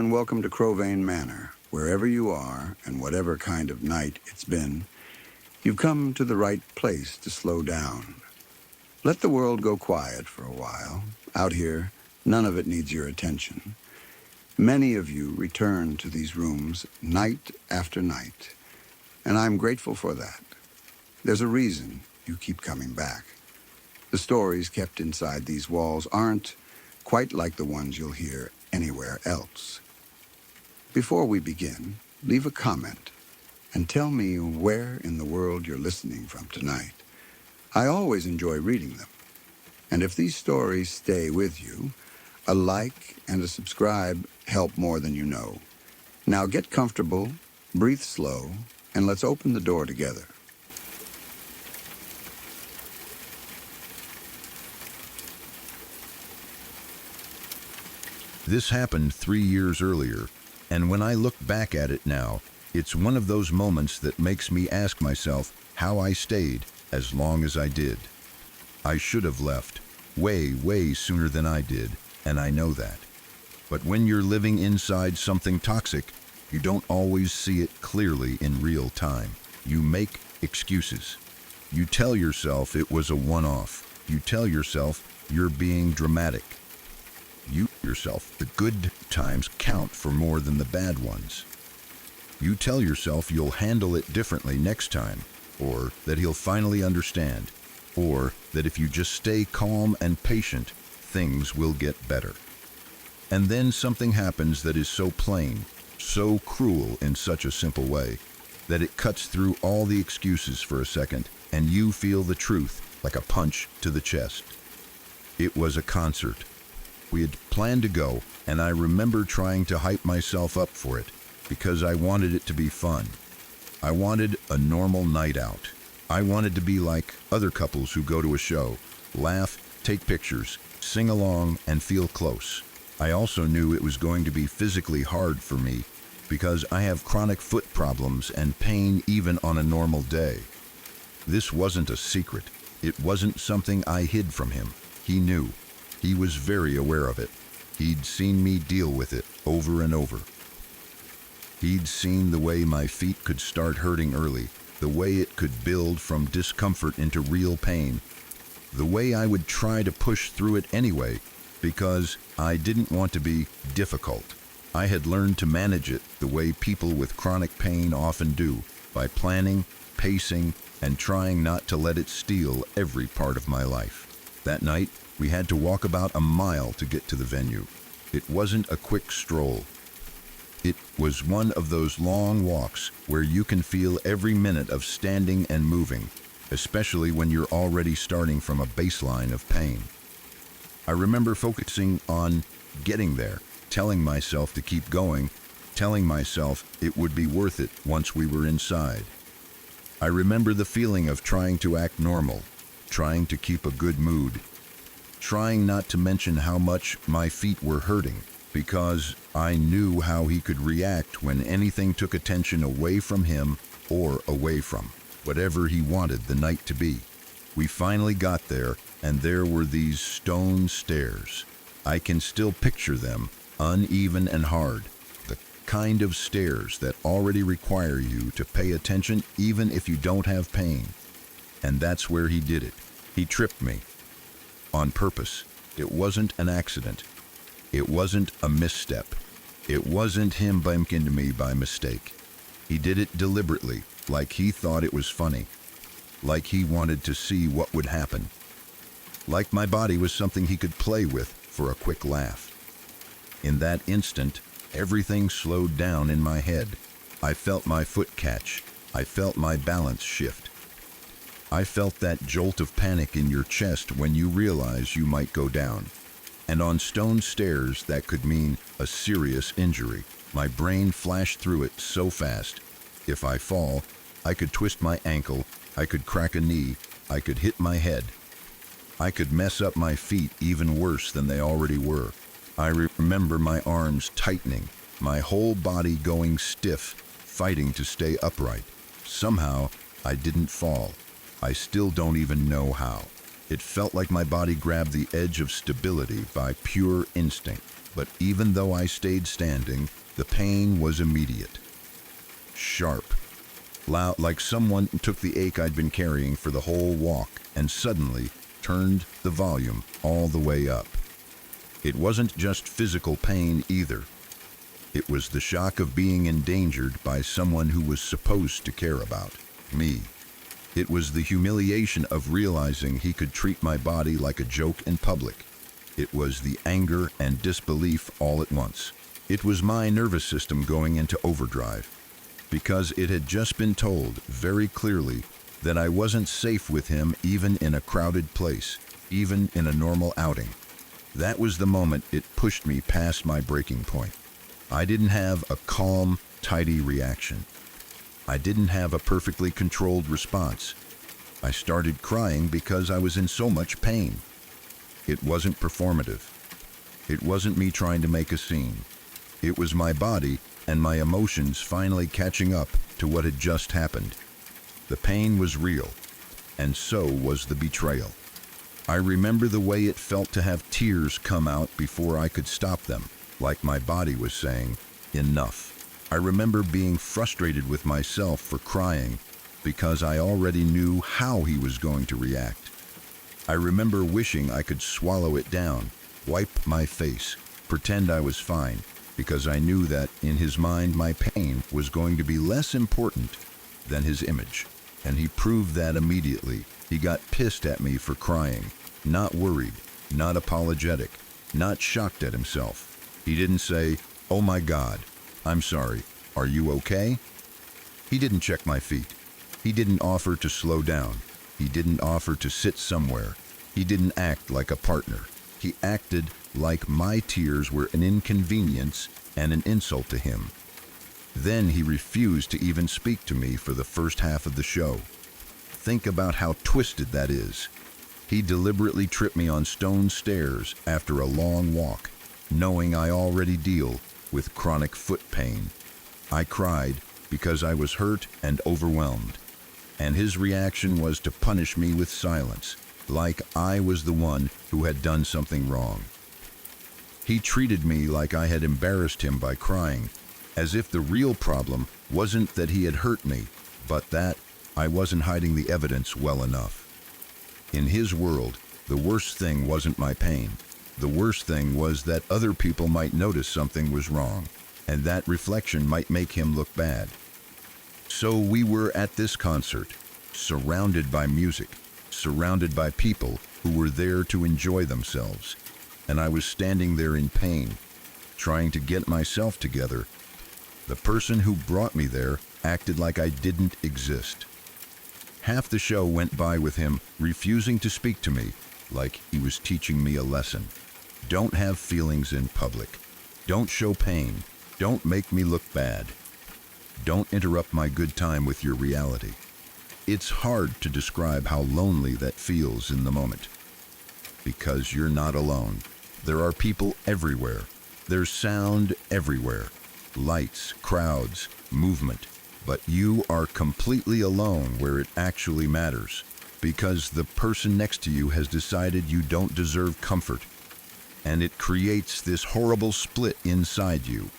and welcome to Crowvane Manor. Wherever you are, and whatever kind of night it's been, you've come to the right place to slow down. Let the world go quiet for a while. Out here, none of it needs your attention. Many of you return to these rooms night after night, and I'm grateful for that. There's a reason you keep coming back. The stories kept inside these walls aren't quite like the ones you'll hear anywhere else. Before we begin, leave a comment and tell me where in the world you're listening from tonight. I always enjoy reading them. And if these stories stay with you, a like and a subscribe help more than you know. Now get comfortable, breathe slow, and let's open the door together. This happened 3 years earlier, and when I look back at it now, it's one of those moments that makes me ask myself how I stayed as long as I did. I should have left way sooner than I did, and I know that. But when you're living inside something toxic, you don't always see it clearly in real time. You make excuses. You tell yourself it was a one-off. You tell yourself you're being dramatic. You yourself the good times count for more than the bad ones. You tell yourself you'll handle it differently next time, or that he'll finally understand, or that if you just stay calm and patient, things will get better. And then something happens that is so plain, so cruel in such a simple way, that it cuts through all the excuses for a second, and you feel the truth like a punch to the chest. It was a concert. We had planned to go, and I remember trying to hype myself up for it, because I wanted it to be fun. I wanted a normal night out. I wanted to be like other couples who go to a show, laugh, take pictures, sing along, and feel close. I also knew it was going to be physically hard for me, because I have chronic foot problems and pain even on a normal day. This wasn't a secret. It wasn't something I hid from him. He knew. He was very aware of it. He'd seen me deal with it over and over. He'd seen the way my feet could start hurting early, the way it could build from discomfort into real pain, the way I would try to push through it anyway, because I didn't want to be difficult. I had learned to manage it the way people with chronic pain often do, by planning, pacing, and trying not to let it steal every part of my life. That night, we had to walk about a mile to get to the venue. It wasn't a quick stroll. It was one of those long walks where you can feel every minute of standing and moving, especially when you're already starting from a baseline of pain. I remember focusing on getting there, telling myself to keep going, telling myself it would be worth it once we were inside. I remember the feeling of trying to act normal, trying to keep a good mood, trying not to mention how much my feet were hurting, because I knew how he could react when anything took attention away from him or away from whatever he wanted the night to be. We finally got there, and there were these stone stairs. I can still picture them, uneven and hard, the kind of stairs that already require you to pay attention even if you don't have pain. And that's where he did it. He tripped me. On purpose. It wasn't an accident. It wasn't a misstep. It wasn't him bumping into me by mistake. He did it deliberately, like he thought it was funny. Like he wanted to see what would happen. Like my body was something he could play with for a quick laugh. In that instant, everything slowed down in my head. I felt my foot catch. I felt my balance shift. I felt that jolt of panic in your chest when you realize you might go down. And on stone stairs, that could mean a serious injury. My brain flashed through it so fast. If I fall, I could twist my ankle, I could crack a knee, I could hit my head. I could mess up my feet even worse than they already were. I remember my arms tightening, my whole body going stiff, fighting to stay upright. Somehow, I didn't fall. I still don't even know how. It felt like my body grabbed the edge of stability by pure instinct. But even though I stayed standing, the pain was immediate. Sharp. Loud, like someone took the ache I'd been carrying for the whole walk and suddenly turned the volume all the way up. It wasn't just physical pain either. It was the shock of being endangered by someone who was supposed to care about me. It was the humiliation of realizing he could treat my body like a joke in public. It was the anger and disbelief all at once. It was my nervous system going into overdrive, because it had just been told very clearly that I wasn't safe with him even in a crowded place, even in a normal outing. That was the moment it pushed me past my breaking point. I didn't have a calm, tidy reaction. I didn't have a perfectly controlled response. I started crying because I was in so much pain. It wasn't performative. It wasn't me trying to make a scene. It was my body and my emotions finally catching up to what had just happened. The pain was real, and so was the betrayal. I remember the way it felt to have tears come out before I could stop them, like my body was saying, enough. I remember being frustrated with myself for crying because I already knew how he was going to react. I remember wishing I could swallow it down, wipe my face, pretend I was fine, because I knew that in his mind my pain was going to be less important than his image. And he proved that immediately. He got pissed at me for crying, not worried, not apologetic, not shocked at himself. He didn't say, "Oh my God, I'm sorry, are you okay?" He didn't check my feet. He didn't offer to slow down. He didn't offer to sit somewhere. He didn't act like a partner. He acted like my tears were an inconvenience and an insult to him. Then he refused to even speak to me for the first half of the show. Think about how twisted that is. He deliberately tripped me on stone stairs after a long walk, knowing I already deal with chronic foot pain. I cried because I was hurt and overwhelmed, and his reaction was to punish me with silence, like I was the one who had done something wrong. He treated me like I had embarrassed him by crying, as if the real problem wasn't that he had hurt me, but that I wasn't hiding the evidence well enough. In his world, the worst thing wasn't my pain. The worst thing was that other people might notice something was wrong, and that reflection might make him look bad. So we were at this concert, surrounded by music, surrounded by people who were there to enjoy themselves, and I was standing there in pain, trying to get myself together. The person who brought me there acted like I didn't exist. Half the show went by with him refusing to speak to me, like he was teaching me a lesson. Don't have feelings in public. Don't show pain. Don't make me look bad. Don't interrupt my good time with your reality. It's hard to describe how lonely that feels in the moment. Because you're not alone. There are people everywhere. There's sound everywhere. Lights, crowds, movement. But you are completely alone where it actually matters. Because the person next to you has decided you don't deserve comfort. And it creates this horrible split inside you,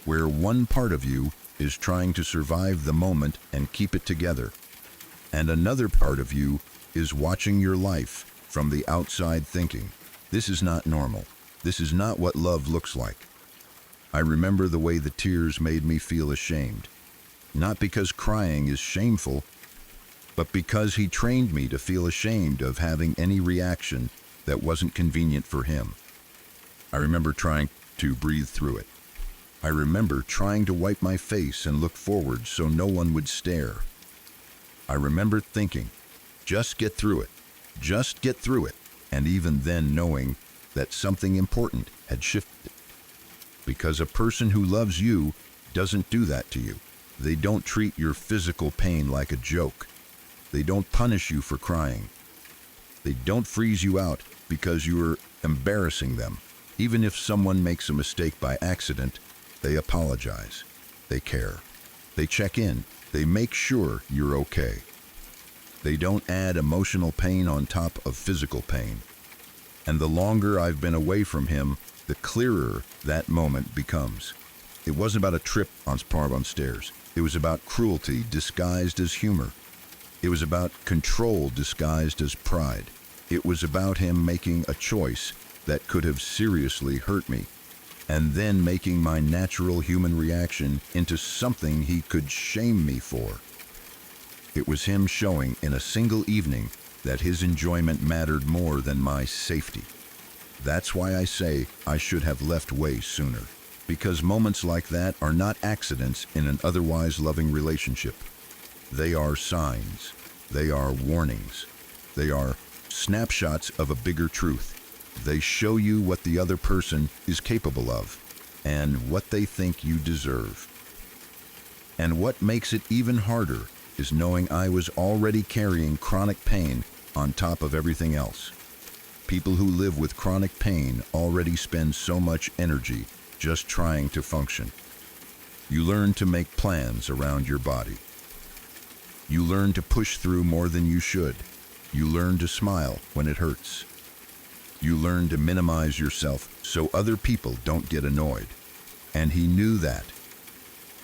where one part of you is trying to survive the moment and keep it together, and another part of you is watching your life from the outside thinking, this is not normal. This is not what love looks like. I remember the way the tears made me feel ashamed, not because crying is shameful, but because he trained me to feel ashamed of having any reaction that wasn't convenient for him. I remember trying to breathe through it. I remember trying to wipe my face and look forward so no one would stare. I remember thinking, just get through it, just get through it, and even then knowing that something important had shifted. Because a person who loves you doesn't do that to you. They don't treat your physical pain like a joke. They don't punish you for crying. They don't freeze you out because you're embarrassing them. Even if someone makes a mistake by accident, they apologize. They care. They check in. They make sure you're okay. They don't add emotional pain on top of physical pain. And the longer I've been away from him, the clearer that moment becomes. It wasn't about a trip on Sparban stairs. It was about cruelty disguised as humor. It was about control disguised as pride. It was about him making a choice that could have seriously hurt me, and then making my natural human reaction into something he could shame me for. It was him showing in a single evening that his enjoyment mattered more than my safety. That's why I say I should have left way sooner, because moments like that are not accidents in an otherwise loving relationship. They are signs. They are warnings. They are snapshots of a bigger truth. They show you what the other person is capable of and what they think you deserve. And what makes it even harder is knowing I was already carrying chronic pain on top of everything else. People who live with chronic pain already spend so much energy just trying to function. You learn to make plans around your body. You learn to push through more than you should. You learn to smile when it hurts. You learn to minimize yourself so other people don't get annoyed. And he knew that.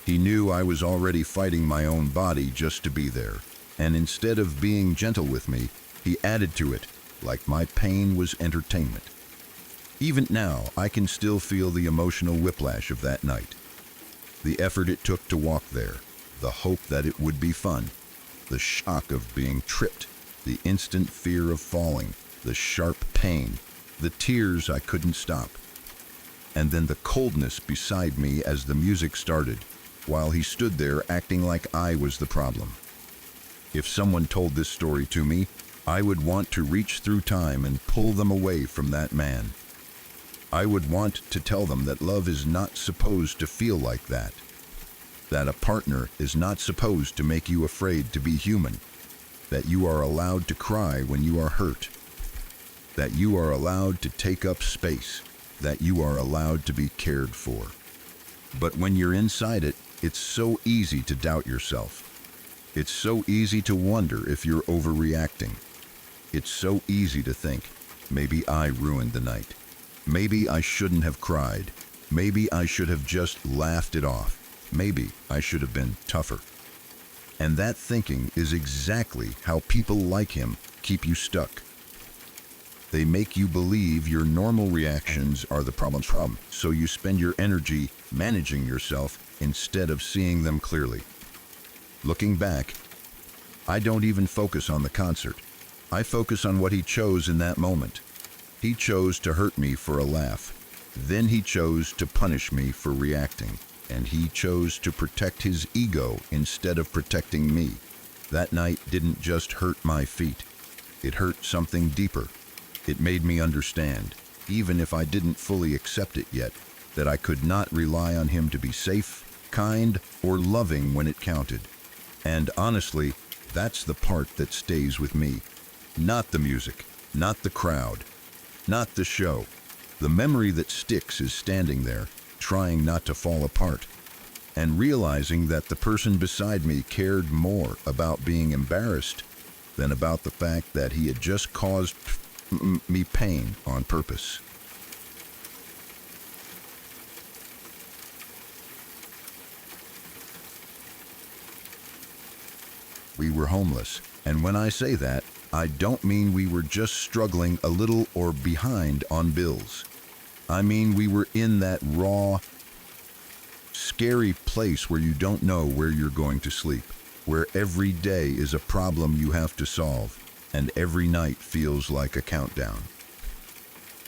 He knew I was already fighting my own body just to be there. And instead of being gentle with me, he added to it, like my pain was entertainment. Even now, I can still feel the emotional whiplash of that night. The effort it took to walk there, the hope that it would be fun, the shock of being tripped, the instant fear of falling, the sharp pain, the tears I couldn't stop, and then the coldness beside me as the music started, while he stood there acting like I was the problem. If someone told this story to me, I would want to reach through time and pull them away from that man. I would want to tell them that love is not supposed to feel like that a partner is not supposed to make you afraid to be human, that you are allowed to cry when you are hurt, that you are allowed to take up space, that you are allowed to be cared for. But when you're inside it, it's so easy to doubt yourself. It's so easy to wonder if you're overreacting. It's so easy to think, maybe I ruined the night. Maybe I shouldn't have cried. Maybe I should have just laughed it off. Maybe I should have been tougher. And that thinking is exactly how people like him keep you stuck. They make you believe your normal reactions are the problem's problem, so you spend your energy managing yourself instead of seeing them clearly. Looking back, I don't even focus on the concert. I focus on what he chose in that moment. He chose to hurt me for a laugh. Then he chose to punish me for reacting. And he chose to protect his ego instead of protecting me. That night didn't just hurt my feet. It hurt something deeper. It made me understand, even if I didn't fully accept it yet, that I could not rely on him to be safe, kind, or loving when it counted. And honestly, that's the part that stays with me. Not the music, not the crowd, not the show. The memory that sticks is standing there, trying not to fall apart, and realizing that the person beside me cared more about being embarrassed than about the fact that he had just caused me pain on purpose. We were homeless, and when I say that, I don't mean we were just struggling a little or behind on bills. I mean we were in that raw, scary place where you don't know where you're going to sleep, where every day is a problem you have to solve, and every night feels like a countdown.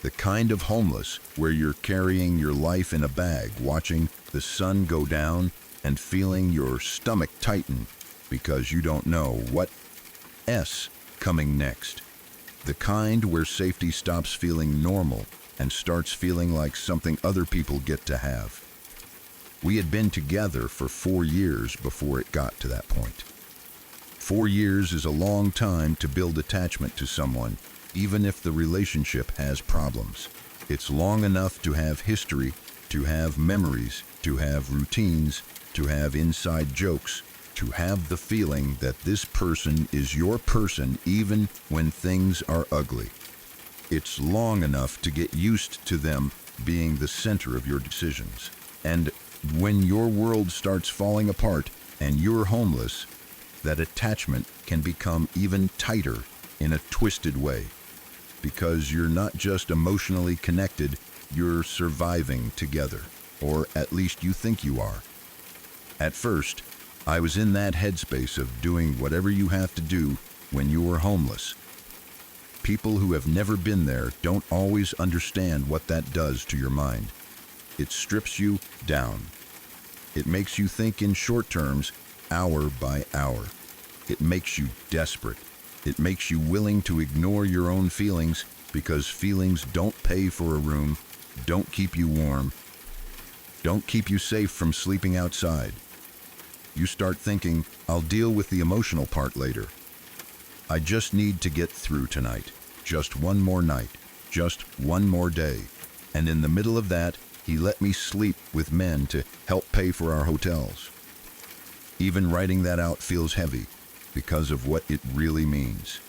The kind of homeless where you're carrying your life in a bag, watching the sun go down and feeling your stomach tighten because you don't know what's coming next. The kind where safety stops feeling normal and starts feeling like something other people get to have. We had been together for 4 years before it got to that point. 4 years is a long time to build attachment to someone, even if the relationship has problems. It's long enough to have history, to have memories, to have routines, to have inside jokes, to have the feeling that this person is your person even when things are ugly. It's long enough to get used to them being the center of your decisions. And when your world starts falling apart and you're homeless, that attachment can become even tighter in a twisted way. Because you're not just emotionally connected, you're surviving together. Or at least you think you are. At first, I was in that headspace of doing whatever you have to do when you're homeless. People who have never been there don't always understand what that does to your mind. It strips you down. It makes you think in short terms, hour by hour. It makes you desperate. It makes you willing to ignore your own feelings because feelings don't pay for a room, don't keep you warm, don't keep you safe from sleeping outside. You start thinking, I'll deal with the emotional part later. I just need to get through tonight. Just one more night. Just one more day. And in the middle of that, he let me sleep with men to help pay for our hotels. Even writing that out feels heavy because of what it really means.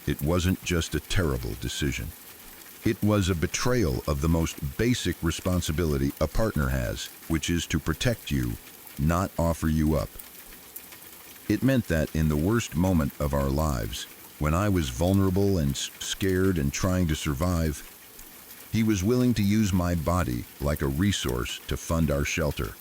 It wasn't just a terrible decision. It was a betrayal of the most basic responsibility a partner has, which is to protect you, not offer you up. It meant that in the worst moment of our lives, when I was vulnerable and scared and trying to survive, he was willing to use my body like a resource to fund our shelter.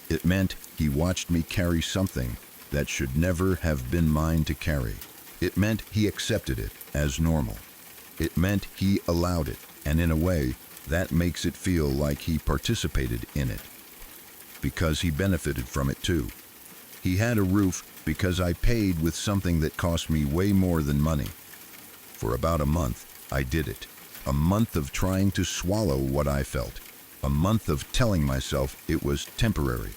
It meant he watched me carry something that should never have been mine to carry. It meant he accepted it as normal. It meant he allowed it, and in a way, that makes it feel like he participated in it. Because he benefited from it too. He had a roof because I paid with something that cost me way more than money. For about a month, I did it. A month of trying to swallow what I felt. A month of telling myself it was temporary.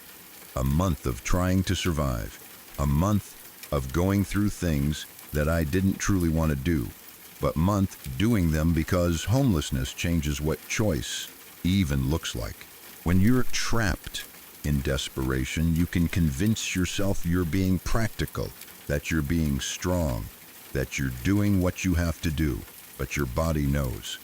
A month of trying to survive. A month of going through things that I didn't truly want to do, but month doing them because homelessness changes what choice even looks like. When you're trapped in desperation, you can convince yourself you're being practical, that you're being strong, that you're doing what you have to do, but your body knows,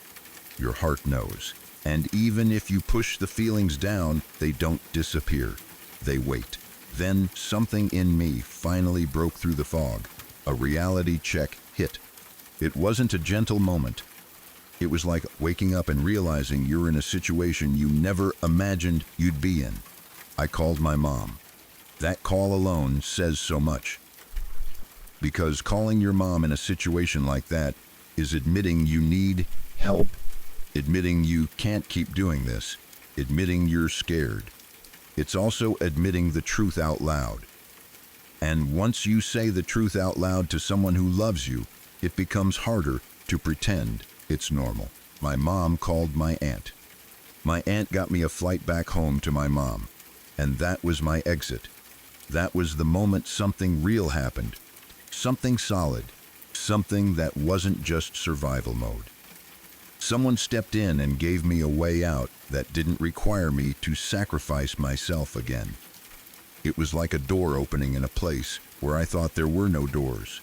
your heart knows. And even if you push the feelings down, they don't disappear. They wait. Then something in me finally broke through the fog. A reality check hit. It wasn't a gentle moment. It was like waking up and realizing you're in a situation you never imagined you'd be in. I called my mom. That call alone says so much. Because calling your mom in a situation like that is admitting you need help, admitting you can't keep doing this, admitting you're scared. It's also admitting the truth out loud. And once you say the truth out loud to someone who loves you, it becomes harder to pretend it's normal. My mom called my aunt. My aunt got me a flight back home to my mom. And that was my exit. That was the moment something real happened. Something solid. Something that wasn't just survival mode. Someone stepped in and gave me a way out that didn't require me to sacrifice myself again. It was like a door opening in a place where I thought there were no doors.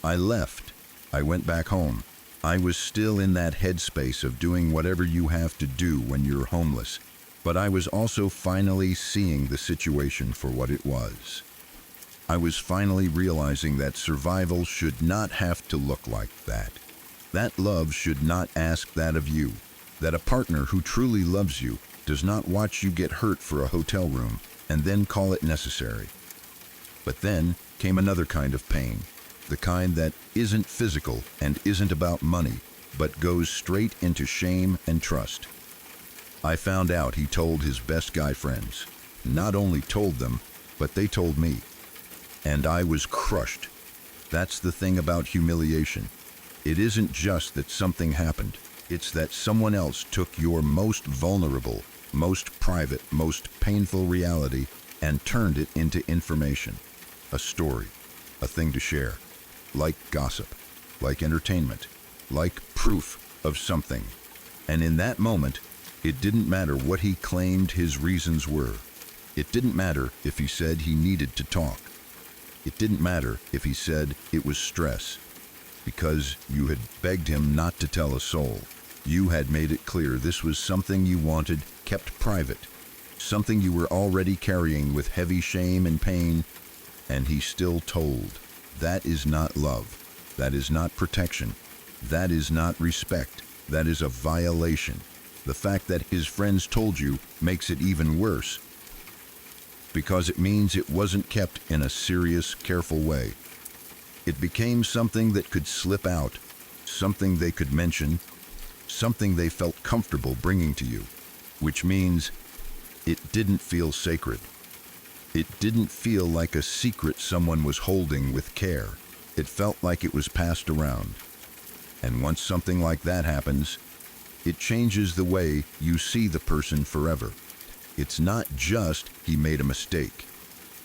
I left. I went back home. I was still in that headspace of doing whatever you have to do when you're homeless. But I was also finally seeing the situation for what it was. I was finally realizing that survival should not have to look like that. That love should not ask that of you. That a partner who truly loves you does not watch you get hurt for a hotel room and then call it necessary. But then came another kind of pain. The kind that isn't physical and isn't about money, but goes straight into shame and trust. I found out he told his best guy friends. Not only told them, but they told me. And I was crushed. That's the thing about humiliation. It isn't just that something happened. It's that someone else took your most vulnerable, most private, most painful reality and turned it into information. A story. A thing to share. Like gossip. Like entertainment. Like proof of something. And in that moment, it didn't matter what he claimed his reasons were. It didn't matter if he said he needed to talk. It didn't matter if he said it was stress. because you had begged him not to tell a soul. You had made it clear this was something you wanted kept private, something you were already carrying with heavy shame and pain, and he still told. That is not love. That is not protection. That is not respect. That is a violation. The fact that his friends told you makes it even worse, because it means it wasn't kept in a serious, careful way. It became something that could slip out, something they could mention, something they felt comfortable bringing to you, which means it didn't feel sacred. It didn't feel like a secret someone was holding with care. It felt like it was passed around. And once something like that happens, it changes the way you see the person forever. It's not just he made a mistake.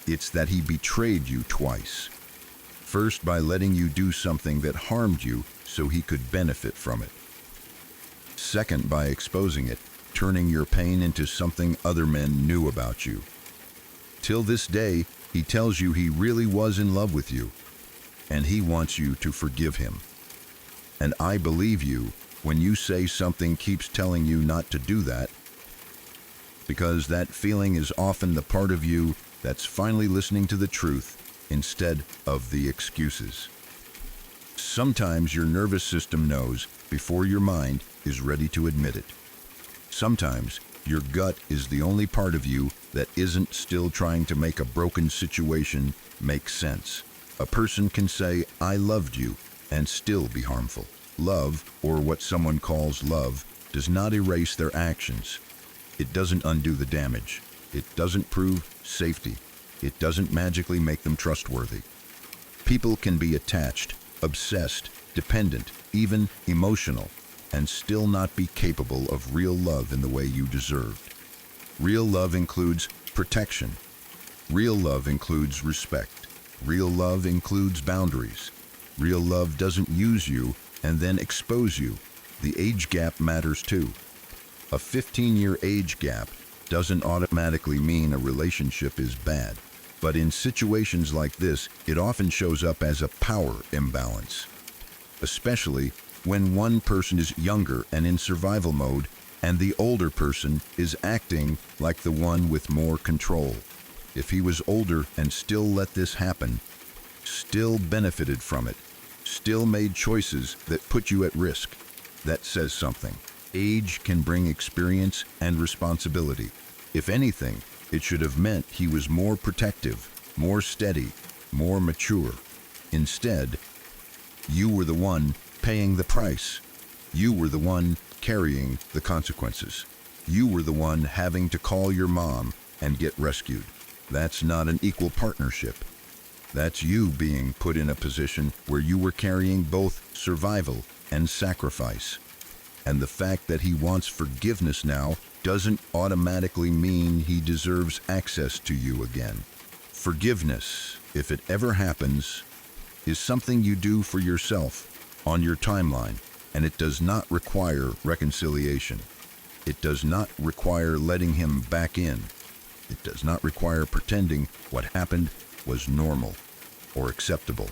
It's that he betrayed you twice. First, by letting you do something that harmed you so he could benefit from it. Second, by exposing it, turning your pain into something other men knew about you. Till this day, he tells you he really was in love with you, and he wants you to forgive him. And I believe you when you say something keeps telling you not to do that, because that feeling is often the part of you that's finally listening to the truth instead of the excuses. Sometimes your nervous system knows before your mind is ready to admit it. Sometimes your gut is the only part of you that isn't still trying to make a broken situation make sense. A person can say, "I loved you," and still be harmful. Love, or what someone calls love, does not erase their actions. It doesn't undo the damage. It doesn't prove safety. It doesn't magically make them trustworthy. People can be attached, obsessed, dependent, even emotional, and still not be capable of real love in the way you deserved. Real love includes protection. Real love includes respect. Real love includes boundaries. Real love doesn't use you and then expose you. The age gap matters too. A 15-year age gap doesn't automatically mean a relationship is bad, but in situations like this, it often shows up as a power imbalance, especially when one person is younger and in survival mode, and the older person is acting like the one with more control. If he was older and still let this happen, still benefited from it, still made choices that put you at risk, that says something. Age can bring experience and responsibility. If anything, it should have meant he was more protective, more steady, more mature. Instead, you were the one paying the price. You were the one carrying the consequences. You were the one having to call your mom and get rescued. That's not an equal partnership. That's you being put in a position where you were carrying both survival and sacrifice. And the fact that he wants forgiveness now doesn't automatically mean he deserves access to you again. Forgiveness, if it ever happens, is something you do for yourself on your timeline, and it does not require reconciliation. It does not require letting him back in. It does not require pretending what happened was normal or acceptable.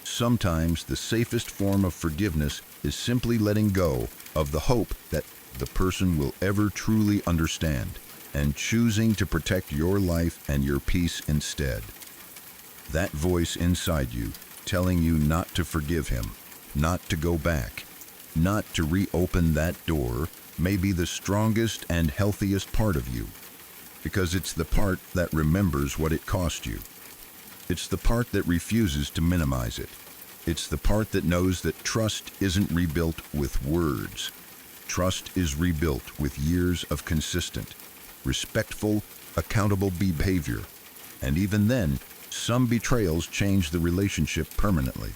Sometimes the safest form of forgiveness is simply letting go of the hope that the person will ever truly understand, and choosing to protect your life and your peace instead. That voice inside you telling you not to forgive him, not to go back, not to reopen that door may be the strongest and healthiest part of you, because it's the part that remembers what it cost you. It's the part that refuses to minimize it. It's the part that knows that trust isn't rebuilt with words. Trust is rebuilt with years of consistent, respectful, accountable behavior. And even then, some betrayals change the relationship permanently.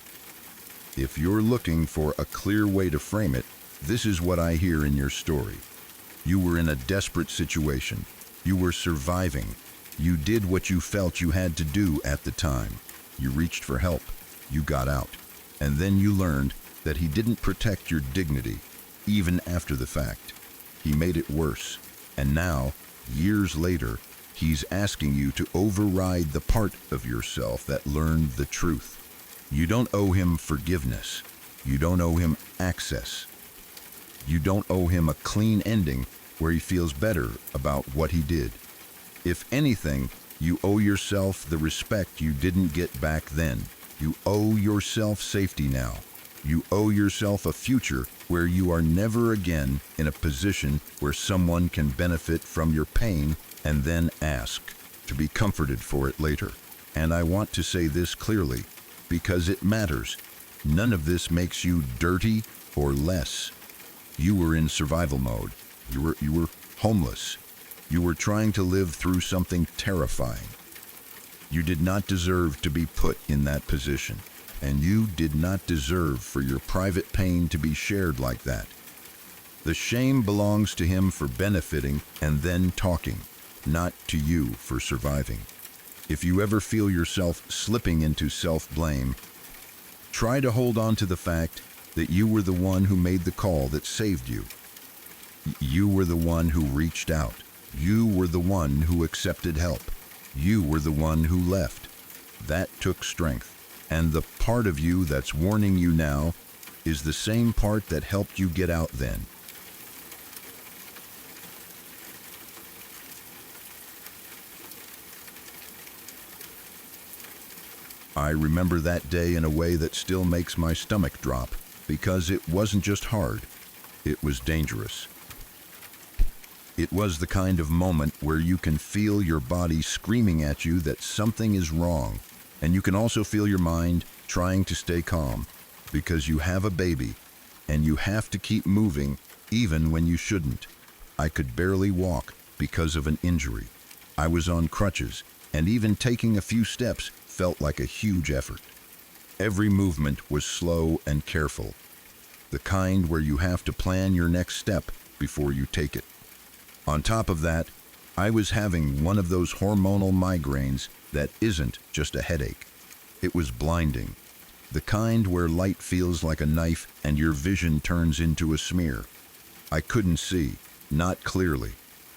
If you're looking for a clear way to frame it, this is what I hear in your story. You were in a desperate situation. You were surviving. You did what you felt you had to do at the time. You reached for help. You got out. And then you learned that he didn't protect your dignity, even after the fact. He made it worse. And now, years later, he's asking you to override the part of yourself that learned the truth. You don't owe him forgiveness. You don't owe him access. You don't owe him a clean ending where he feels better about what he did. If anything, you owe yourself the respect you didn't get back then. You owe yourself safety now. You owe yourself a future where you are never again in a position where someone can benefit from your pain and then ask to be comforted for it later. And I want to say this clearly because it matters. None of this makes you dirty or less. You were in survival mode. You were homeless. You were trying to live through something terrifying. You did not deserve to be put in that position, and you did not deserve for your private pain to be shared like that. The shame belongs to him for benefiting and then talking, not to you for surviving. If you ever feel yourself slipping into self-blame, try to hold on to the fact that you were the one who made the call that saved you. You were the one who reached out. You were the one who accepted help. You were the one who left. That took strength. And the part of you that's warning you now is the same part that helped you get out then. I remember that day in a way that still makes my stomach drop, because it wasn't just hard, it was dangerous. It was the kind of moment where you can feel your body screaming at you that something is wrong, and you can also feel your mind trying to stay calm, because you have a baby, and you have to keep moving even when you shouldn't. I could barely walk because of an injury. I was on crutches, and even taking a few steps felt like a huge effort. Every movement was slow and careful, the kind where you have to plan your next step before you take it. On top of that, I was having one of those hormonal migraines that isn't just a headache. It was blinding, the kind where light feels like a knife and your vision turns into a smear. I couldn't see, not clearly,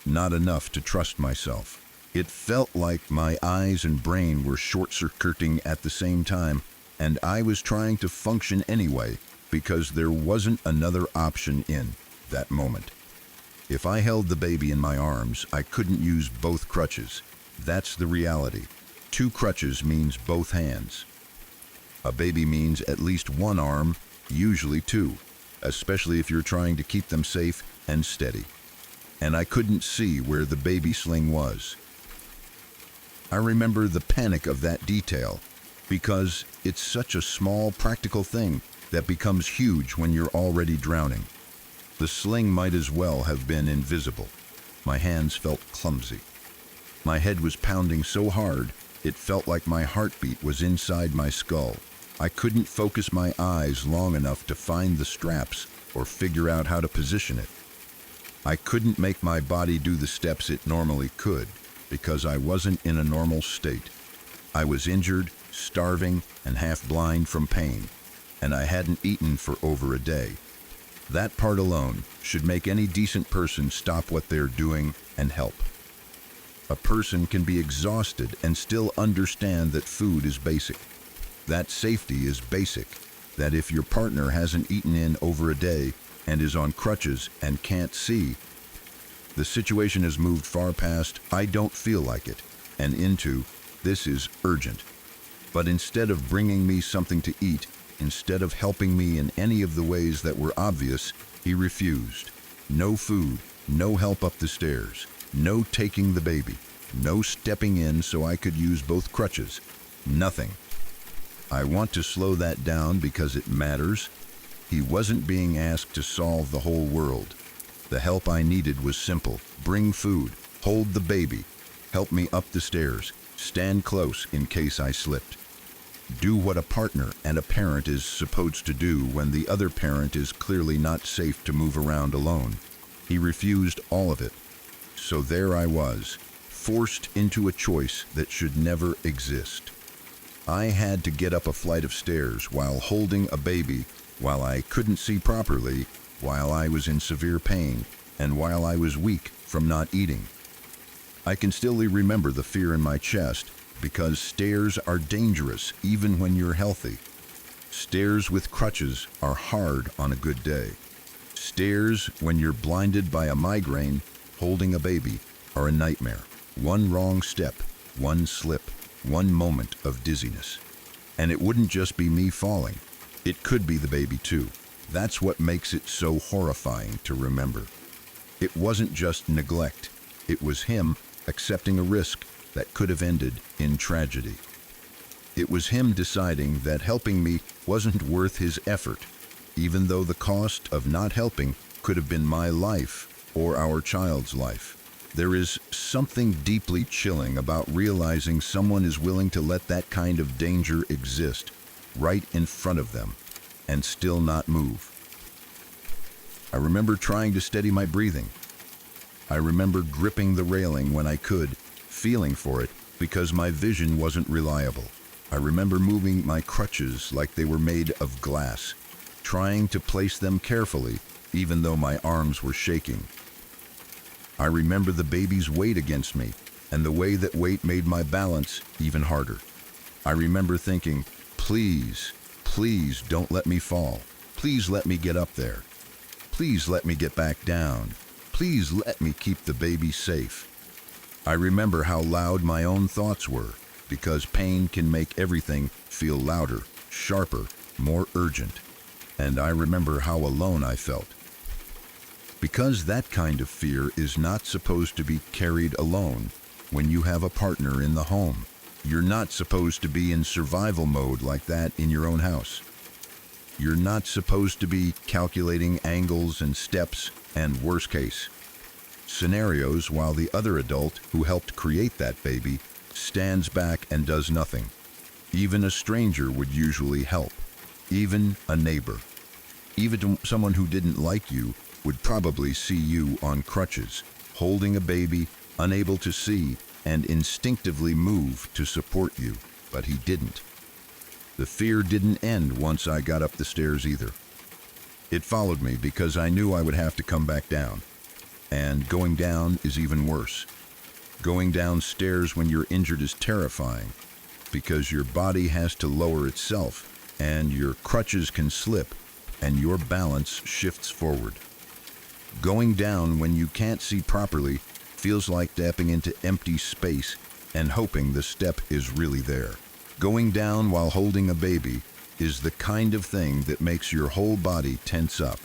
not enough to trust myself. It felt like my eyes and brain were short-circuiting at the same time, and I was trying to function anyway because there wasn't another option in that moment. If I held the baby in my arms, I couldn't use both crutches. That's the reality. 2 crutches means both hands. A baby means at least one arm, usually 2, especially if you're trying to keep them safe and steady. And I couldn't see where the baby sling was. I remember the panic of that detail, because it's such a small, practical thing that becomes huge when you're already drowning. The sling might as well have been invisible. My hands felt clumsy. My head was pounding so hard, it felt like my heartbeat was inside my skull. I couldn't focus my eyes long enough to find the straps or figure out how to position it. I couldn't make my body do the steps it normally could, because I wasn't in a normal state. I was injured, starving, and half blind from pain, and I hadn't eaten for over a day. That part alone should make any decent person stop what they're doing and help. A person can be exhausted and still understand that food is basic, that safety is basic, that if your partner hasn't eaten in over a day and is on crutches and can't see, the situation has moved far past "I don't feel like it" and into "this is urgent." But instead of bringing me something to eat, instead of helping me in any of the ways that were obvious, he refused. No food, no help up the stairs, no taking the baby, no stepping in so I could use both crutches. Nothing. I want to slow that down because it matters. He wasn't being asked to solve the whole world. The help I needed was simple. Bring food, hold the baby, help me up the stairs, stand close in case I slipped. Do what a partner and a parent is supposed to do when the other parent is clearly not safe to move around alone. He refused all of it. So there I was, forced into a choice that should never exist. I had to get up a flight of stairs while holding a baby, while I couldn't see properly, while I was in severe pain, and while I was weak from not eating. I can still remember the fear in my chest, because stairs are dangerous even when you're healthy. Stairs with crutches are hard on a good day. Stairs when you're blinded by a migraine, holding a baby, are a nightmare. One wrong step, one slip, one moment of dizziness. And it wouldn't just be me falling. It could be the baby too. That's what makes it so horrifying to remember. It wasn't just neglect. It was him accepting a risk that could have ended in tragedy. It was him deciding that helping me wasn't worth his effort, even though the cost of not helping could have been my life or our child's life. There is something deeply chilling about realizing someone is willing to let that kind of danger exist right in front of them and still not move. I remember trying to steady my breathing. I remember gripping the railing when I could, feeling for it because my vision wasn't reliable. I remember moving my crutches like they were made of glass, trying to place them carefully even though my arms were shaking. I remember the baby's weight against me and the way that weight made my balance even harder. I remember thinking, please, please don't let me fall. Please let me get up there. Please let me get back down. Please let me keep the baby safe. I remember how loud my own thoughts were, because pain can make everything feel louder, sharper, more urgent. And I remember how alone I felt. Because that kind of fear is not supposed to be carried alone when you have a partner in the home. You're not supposed to be in survival mode like that in your own house. You're not supposed to be calculating angles and steps and worst case scenarios while the other adult who helped create that baby stands back and does nothing. Even a stranger would usually help. Even a neighbor. Even someone who didn't like you would probably see you on crutches, holding a baby, unable to see, and instinctively move to support you, but he didn't. The fear didn't end once I got up the stairs either. It followed me because I knew I would have to come back down. And going down is even worse. Going downstairs when you're injured is terrifying because your body has to lower itself and your crutches can slip and your balance shifts forward. Going down when you can't see properly feels like stepping into empty space and hoping the step is really there. Going down while holding a baby is the kind of thing that makes your whole body tense up.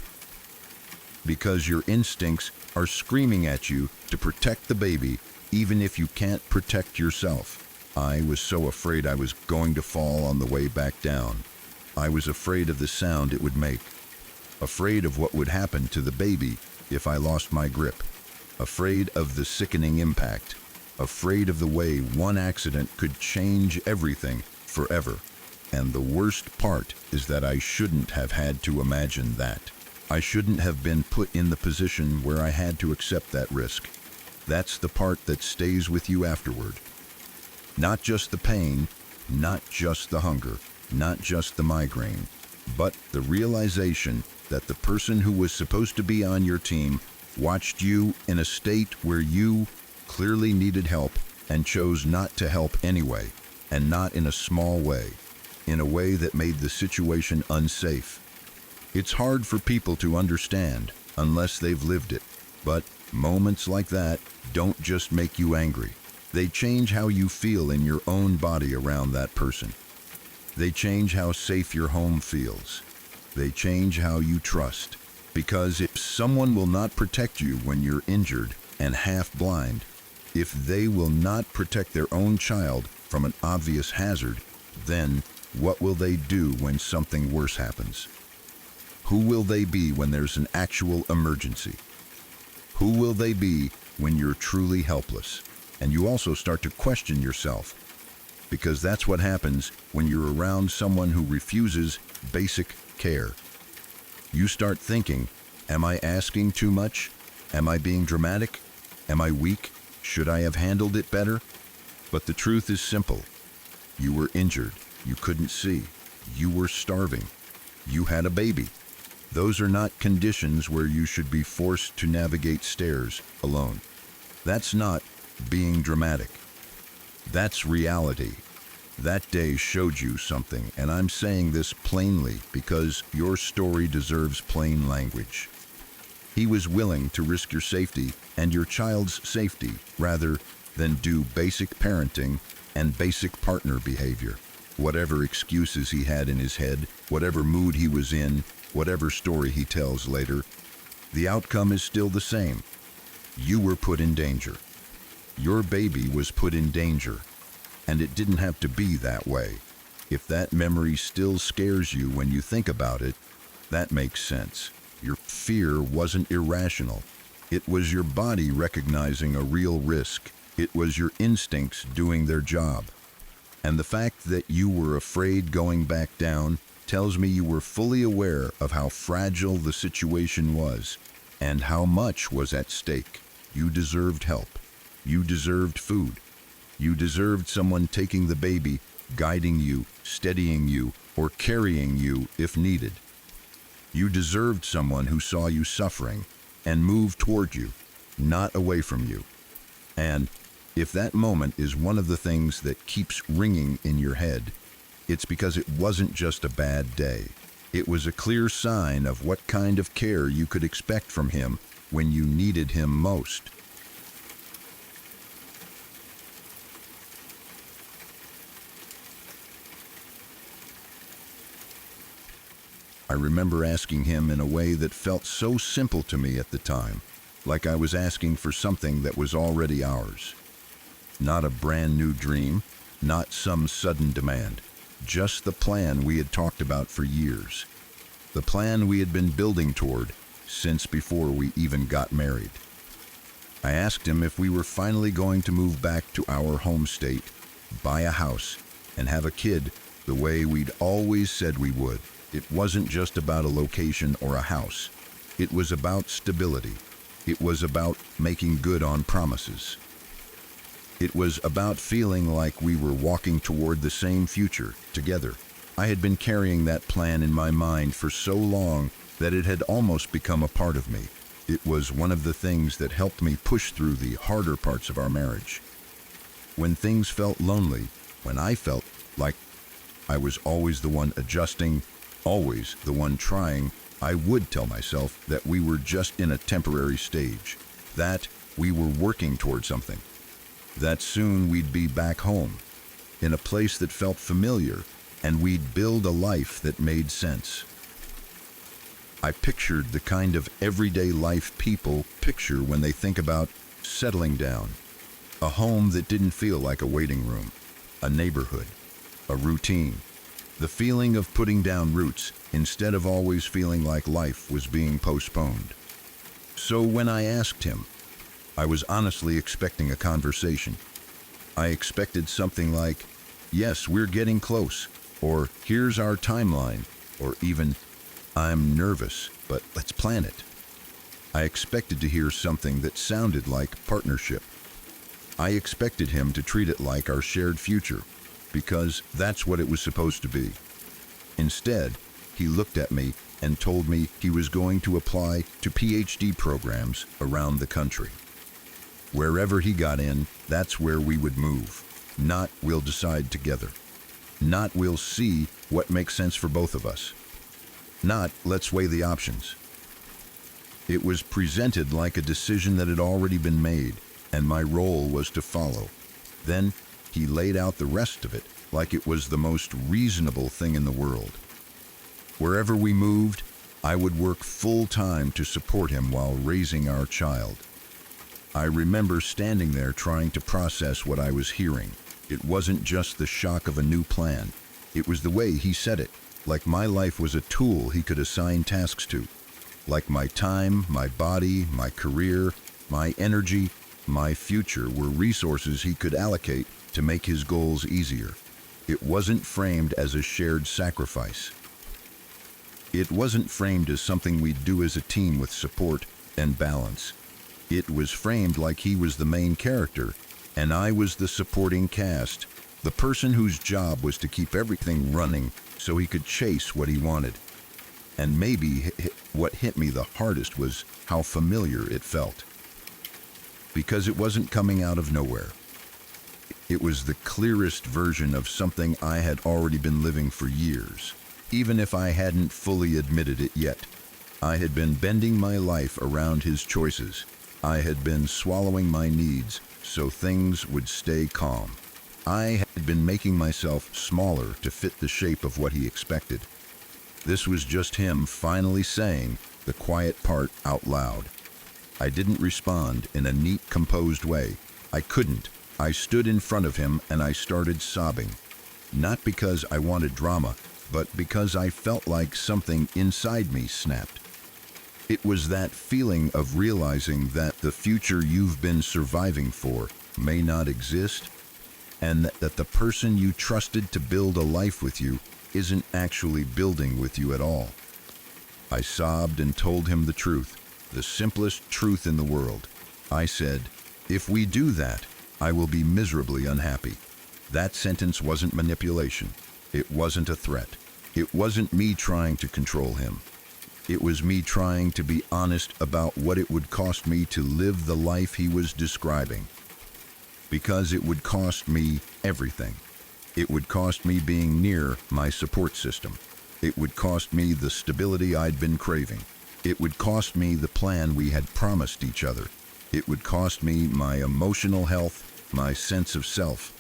Because your instincts are screaming at you to protect the baby even if you can't protect yourself. I was so afraid I was going to fall on the way back down. I was afraid of the sound it would make. Afraid of what would happen to the baby if I lost my grip. Afraid of the sickening impact. Afraid of the way one accident could change everything forever. And the worst part is that I shouldn't have had to imagine that. I shouldn't have been put in the position where I had to accept that risk. That's the part that stays with you afterward. Not just the pain, not just the hunger, not just the migraine, but the realization that the person who was supposed to be on your team watched you in a state where you clearly needed help and chose not to help anyway, and not in a small way, in a way that made the situation unsafe. It's hard for people to understand unless they've lived it, but moments like that don't just make you angry. They change how you feel in your own body around that person. They change how safe your home feels. They change how you trust. Because if someone will not protect you when you're injured and half blind, if they will not protect their own child from an obvious hazard, then what will they do when something worse happens? Who will they be when there's an actual emergency? Who will they be when you're truly helpless? And you also start to question yourself, because that's what happens when you're around someone who refuses basic care. You start thinking, am I asking too much? Am I being dramatic? Am I weak? Should I have handled it better? But the truth is simple. You were injured. You couldn't see. You were starving. You had a baby. Those are not conditions where you should be forced to navigate stairs alone. That's not being dramatic. That's reality. That day showed you something, and I'm saying this plainly because your story deserves plain language. He was willing to risk your safety and your child's safety rather than do basic parenting and basic partner behavior. Whatever excuses he had in his head, whatever mood he was in, whatever story he tells later, the outcome is still the same. You were put in danger. Your baby was put in danger, and it didn't have to be that way. If that memory still scares you when you think about it, that makes sense. Your fear wasn't irrational. It was your body recognizing a real risk. It was your instincts doing their job. And the fact that you were afraid going back down tells me you were fully aware of how fragile the situation was and how much was at stake. You deserved help. You deserved food. You deserved someone taking the baby, guiding you, steadying you, or carrying you if needed. You deserved someone who saw you suffering and moved toward you, not away from you. And if that moment is one of the things that keeps ringing in your head, it's because it wasn't just a bad day. It was a clear sign of what kind of care you could expect from him when you needed him most. I remember asking him in a way that felt so simple to me at the time, like I was asking for something that was already ours. Not a brand new dream, not some sudden demand, just the plan we had talked about for years. The plan we had been building toward since before we even got married. I asked him if we were finally going to move back to our home state, buy a house, and have a kid the way we'd always said we would. It wasn't just about a location or a house. It was about stability. It was about making good on promises. It was about feeling like we were walking toward the same future together. I had been carrying that plan in my mind for so long that it had almost become a part of me. It was one of the things that helped me push through the harder parts of our marriage. When things felt lonely, when I felt like I was always the one adjusting, always the one trying, I would tell myself that we were just in a temporary stage, that we were working toward something, that soon we'd be back home, in a place that felt familiar, and we'd build a life that made sense. I pictured the kind of everyday life people picture when they think about settling down, a home that didn't feel like a waiting room, a neighborhood, a routine. The feeling of putting down roots instead of always feeling like life was being postponed. So when I asked him, I was honestly expecting a conversation. I expected something like, "Yes, we're getting close," or "Here's our timeline," or even, "I'm nervous, but let's plan it." I expected to hear something that sounded like partnership. I expected him to treat it like our shared future, because that's what it was supposed to be. Instead, he looked at me and told me he was going to apply to PhD programs around the country. Wherever he got in, that's where we would move. Not we'll decide together. Not we'll see what makes sense for both of us. Not let's weigh the options. It was presented like a decision that had already been made, and my role was to follow. Then he laid out the rest of it like it was the most reasonable thing in the world. Wherever we moved, I would work full-time to support him while raising our child. I remember standing there trying to process what I was hearing. It wasn't just the shock of a new plan. It was the way he said it, like my life was a tool he could assign tasks to. Like my time, my body, my career, my energy, my future were resources he could allocate to make his goals easier. It wasn't framed as a shared sacrifice. It wasn't framed as something we'd do as a team with support and balance. It was framed like he was the main character, and I was the supporting cast, the person whose job was to keep everything running so he could chase what he wanted. And maybe what hit me the hardest was how familiar it felt. Because it wasn't coming out of nowhere. It was the clearest version of something I had already been living for years, even if I hadn't fully admitted it yet. I had been bending my life around his choices. I had been swallowing my needs so things would stay calm. I had been making myself smaller to fit the shape of what he expected. This was just him finally saying the quiet part out loud. I didn't respond in a neat, composed way. I couldn't. I stood in front of him and I started sobbing. Not because I wanted drama, but because I felt like something inside me snapped. It was that feeling of realizing that the future you've been surviving for may not exist, and that the person you trusted to build a life with you isn't actually building with you at all. I sobbed and told him the truth, the simplest truth in the world. I said, "If we do that, I will be miserably unhappy." That sentence wasn't manipulation. It wasn't a threat. It wasn't me trying to control him. It was me trying to be honest about what it would cost me to live the life he was describing. Because it would cost me everything. It would cost me being near my support system. It would cost me the stability I'd been craving. It would cost me the plan we had promised each other. It would cost me my emotional health, my sense of self,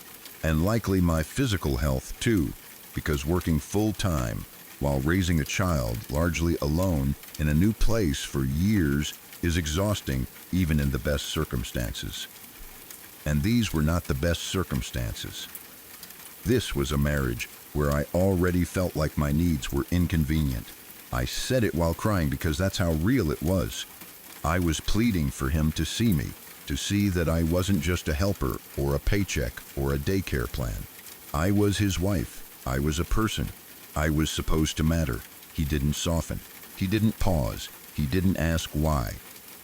and likely my physical health too, because working full-time while raising a child largely alone in a new place for years is exhausting even in the best circumstances. And these were not the best circumstances. This was a marriage where I already felt like my needs were inconvenient. I said it while crying because that's how real it was. I was pleading for him to see me, to see that I wasn't just a helper or a paycheck or a daycare plan. I was his wife. I was a person. I was supposed to matter. He didn't soften. He didn't pause. He didn't ask why.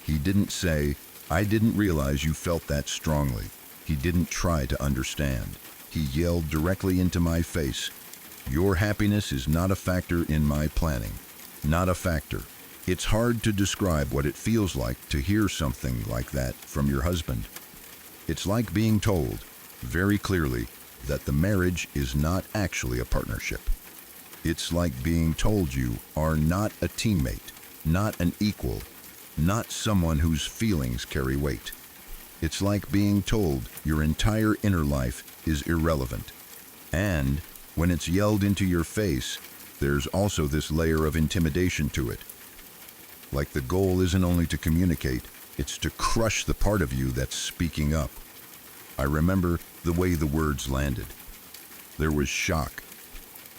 He didn't say, "I didn't realize you felt that strongly." He didn't try to understand. He yelled directly into my face, "Your happiness is not a factor in my planning. Not a factor." It's hard to describe what it feels like to hear something like that from your husband. It's like being told, very clearly, that the marriage is not actually a partnership. It's like being told you are not a teammate, not an equal, not someone whose feelings carry weight. It's like being told your entire inner life is irrelevant. And when it's yelled into your face, there's also this layer of intimidation to it. Like the goal isn't only to communicate, it's to crush the part of you that's speaking up. I remember the way the words landed. There was shock.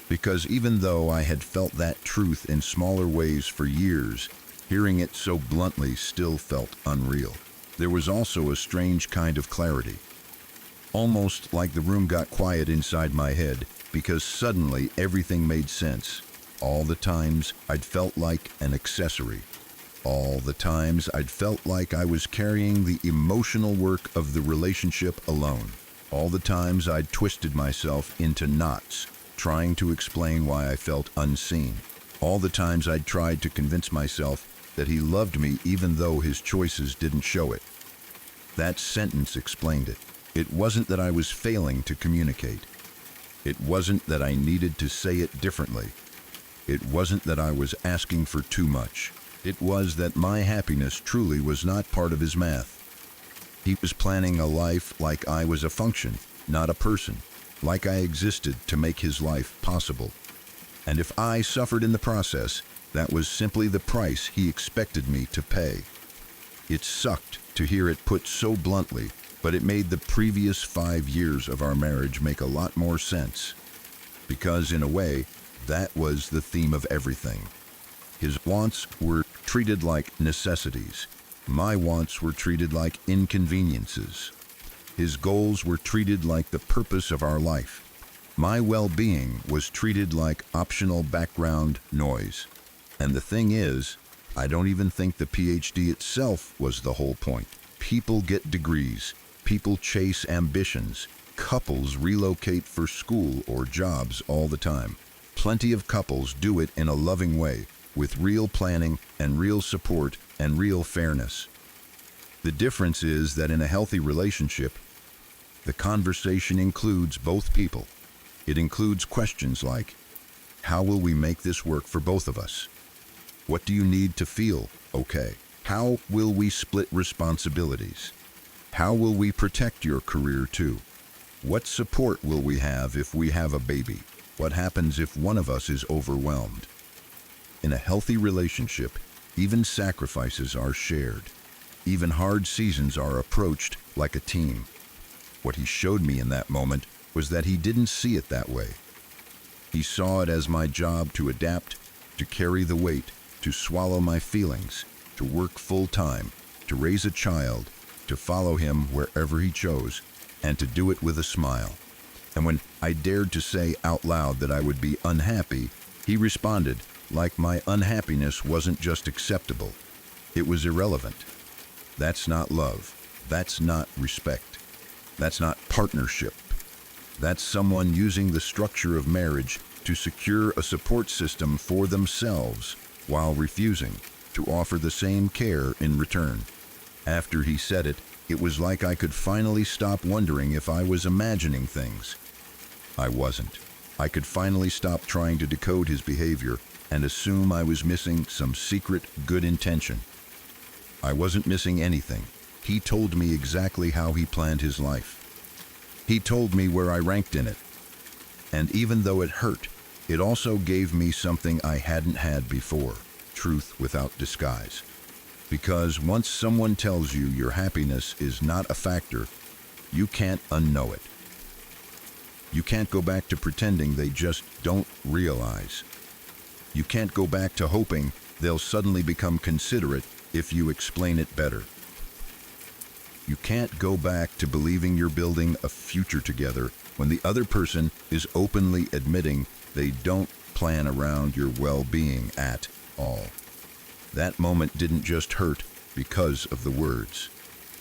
Because even though I had felt that truth in smaller ways for years, hearing it so bluntly still felt unreal. There was also a strange kind of clarity. Almost like the room got quiet inside my head, because suddenly everything made sense. All the times I'd felt like an accessory. All the times I'd felt like I was carrying the emotional work of the relationship alone. All the times I'd twisted myself into knots, trying to explain why I felt unseen. All the times I'd tried to convince myself that he loved me even though his choices didn't show it. That sentence explained it. It wasn't that I was failing to communicate. It wasn't that I needed to say it differently. It wasn't that I was asking for too much. It was that my happiness truly was not part of his math. He was planning a life like I was a function, not a person, like I existed to make his life possible. And if I suffered in the process, that was simply the price he expected me to pay. It sucked to hear it put so bluntly, but it made the previous 5 years of our marriage make a lot more sense. Because in a way, that was the theme of everything. His wants were treated like necessities. My wants were treated like inconveniences. His goals were treated like the purpose of our life. My well-being was treated like optional background noise. And the thing is, I don't even think the PhD itself was the whole point. People get degrees. People chase ambitions. Couples relocate for school or jobs all the time. Plenty of couples do it in a loving way, with real planning and real support and real fairness. The difference is that in a healthy relationship, The conversation includes both people. It includes questions like, how will we make this work for both of us? What do you need to feel okay? How will we split responsibilities? How will we protect your career too? What support will we have if we have a baby? What happens if one of us is overwhelmed? In a healthy relationship, even sacrifices are shared. Even hard seasons are approached like a team. What he showed me in that moment was that he didn't see it that way. He saw it as my job to adapt, to carry the weight, to swallow my feelings, to work full-time, to raise a child, to follow him wherever he chose, and to do it with a smile. And when I dared to say out loud that I would be unhappy, he responded like my unhappiness wasn't just acceptable, it was irrelevant. That's not love. That's not respect. That's not partnership. That's someone using the structure of marriage to secure a support system for themselves while refusing to offer the same care in return. After he said it, it was like I could finally stop wondering if I was imagining things. I wasn't. I could finally stop trying to decode his behavior and assume I was missing some secret good intention. I wasn't missing anything. He told me exactly how he planned his life. He told me where I ranked in it. And even though it hurt, it also gave me something I hadn't had before, truth without disguise. Because once someone tells you your happiness is not a factor, you can't unknow it. You can't go back to pretending they just don't realize. You can't go back to hoping they'll suddenly become considerate if you explain it better. You can't go back to believing you're building a future together when the other person is openly admitting they don't plan around your well-being at all. That moment didn't just hurt because of the words.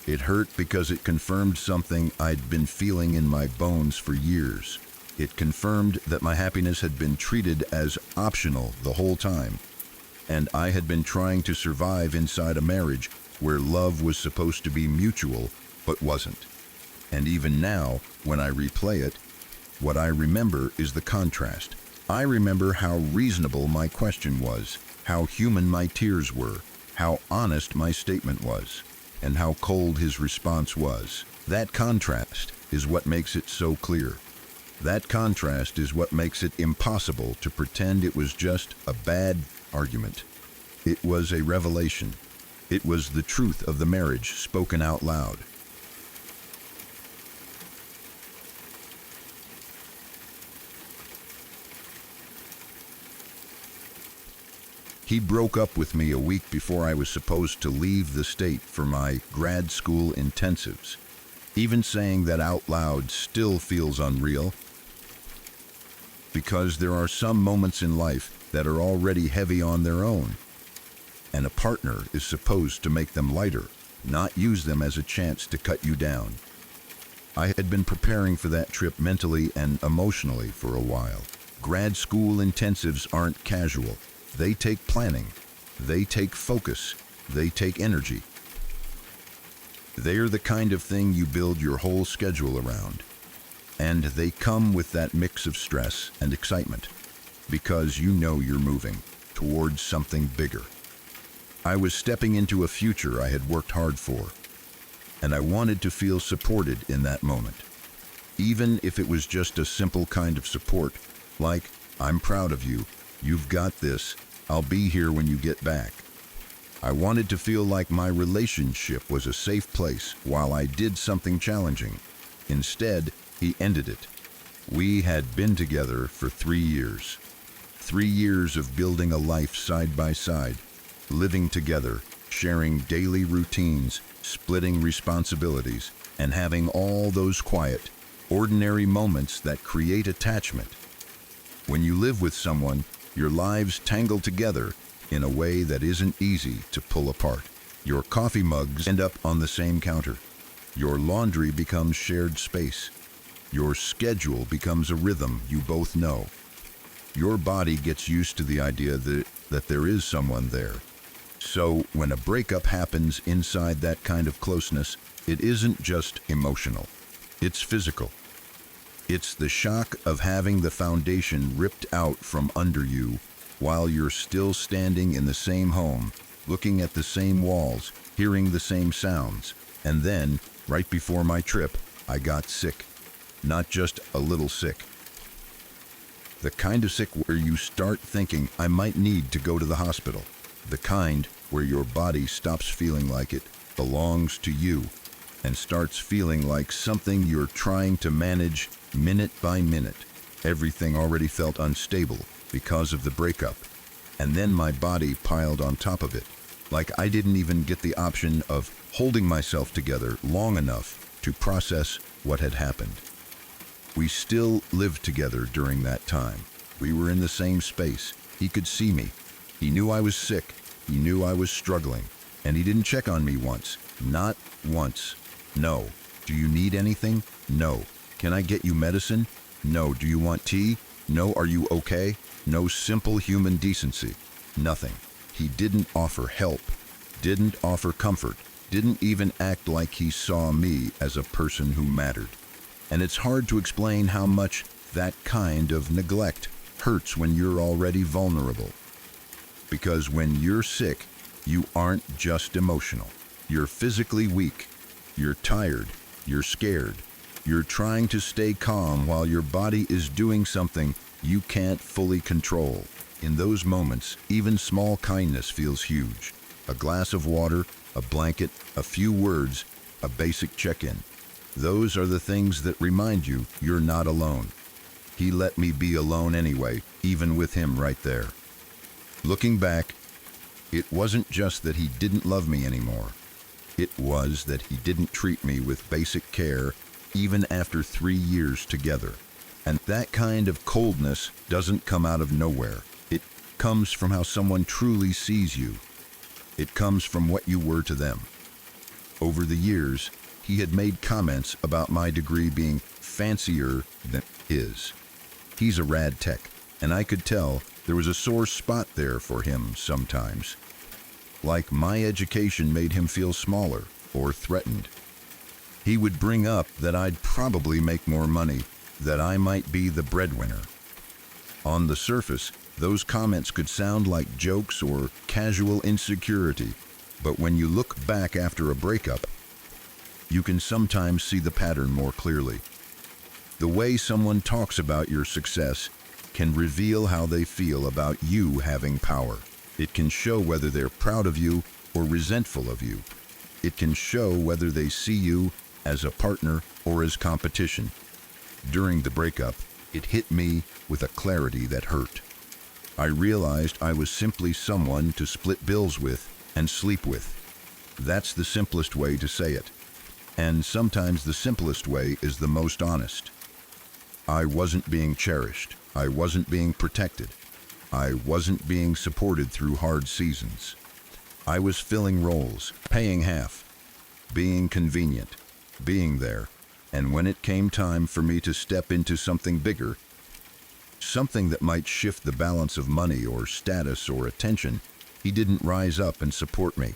It hurt because it confirmed something I'd been feeling in my bones for years. It confirmed that my happiness had been treated as optional the whole time, and I had been trying to survive inside a marriage where love was supposed to be mutual, but wasn't. And even now, when I replay it, what I remember is the contrast. I remember how reasonable my question was, how human my tears were, how honest my statement was, and how cold his response was. That contrast is what makes it so clear. That contrast is what makes it impossible to pretend it was just a bad argument. It was a revelation. It was the truth of the marriage spoken out loud. He broke up with me a week before I was supposed to leave the state for my grad school intensives. Even saying that out loud still feels unreal, because there are some moments in life that are already heavy on their own, and a partner is supposed to make them lighter, not use them as a chance to cut you down. I had been preparing for that trip mentally and emotionally for a while. Grad school intensives aren't casual. They take planning. They take focus. They take energy. They're the kind of thing you build your whole schedule around. And they come with that mix of stress and excitement, because you know you're moving towards something bigger. I was stepping into a future I had worked hard for, and I wanted to feel supported in that moment. Even if it was just a simple kind of support, like, I'm proud of you, you've got this, I'll be here when you get back. I wanted to feel like my relationship was a safe place while I did something challenging. Instead, he ended it. We had been together for 3 years. 3 years of building a life side by side, living together, sharing daily routines, splitting responsibilities, and having all those quiet, ordinary moments that create attachment. When you live with someone, your lives tangle together in a way that isn't easy to pull apart. Your coffee mugs end up on the same counter. Your laundry becomes shared space. Your schedule becomes a rhythm you both know. Your body gets used to the idea that there is someone there. So when a breakup happens inside that kind of closeness, it isn't just emotional. It's physical. It's the shock of having the foundation ripped out from under you while you're still standing in the same home, looking at the same walls, hearing the same sounds. And then, right before my trip, I got sick. Not just a little sick. The kind of sick where you start thinking, I might need to go to the hospital. The kind where your body stops feeling like it belongs to you and starts feeling like something you're trying to manage minute by minute. Everything already felt unstable because of the breakup. And then my body piled on top of it, like I didn't even get the option of holding myself together long enough to process what had happened. We still lived together during that time. We were in the same space. He could see me. He knew I was sick. He knew I was struggling. And he didn't check on me once. Not once. No. Do you need anything? No. Can I get you medicine? No. Do you want tea? No. Are you okay? No simple human decency. Nothing. He didn't offer help. Didn't offer comfort. Didn't even act like he saw me as a person who mattered. And it's hard to explain how much that kind of neglect hurts when you're already vulnerable. Because when you're sick, you aren't just emotional. You're physically weak. You're tired. You're scared. You're trying to stay calm while your body is doing something you can't fully control. In those moments, even small kindness feels huge. A glass of water, a blanket, a few words, a basic check-in. Those are the things that remind you you're not alone. He let me be alone anyway, even with him right there. Looking back, it wasn't just that he didn't love me anymore. It was that he didn't treat me with basic care even after 3 years together. And that kind of coldness doesn't come out of nowhere. It comes from how someone truly sees you. It comes from what you were to them. Over the years, he had made comments about my degree being fancier than his. He's a rad tech, and I could tell there was a sore spot there for him sometimes. Like my education made him feel smaller or threatened. He would bring up that I'd probably make more money, that I might be the breadwinner. On the surface, those comments could sound like jokes or casual insecurity, but when you look back after a breakup, you can sometimes see the pattern more clearly. The way someone talks about your success can reveal how they feel about you having power. It can show whether they're proud of you or resentful of you. It can show whether they see you as a partner or as competition. During the breakup, it hit me with a clarity that hurt. I realized I was simply someone to split bills with and sleep with. That's the simplest way to say it. And sometimes the simplest way is the most honest. I wasn't being cherished. I wasn't being protected. I wasn't being supported through hard seasons. I was filling roles, paying half, being convenient, being there. And when it came time for me to step into something bigger, something that might shift the balance of money or status or attention, he didn't rise up and support me.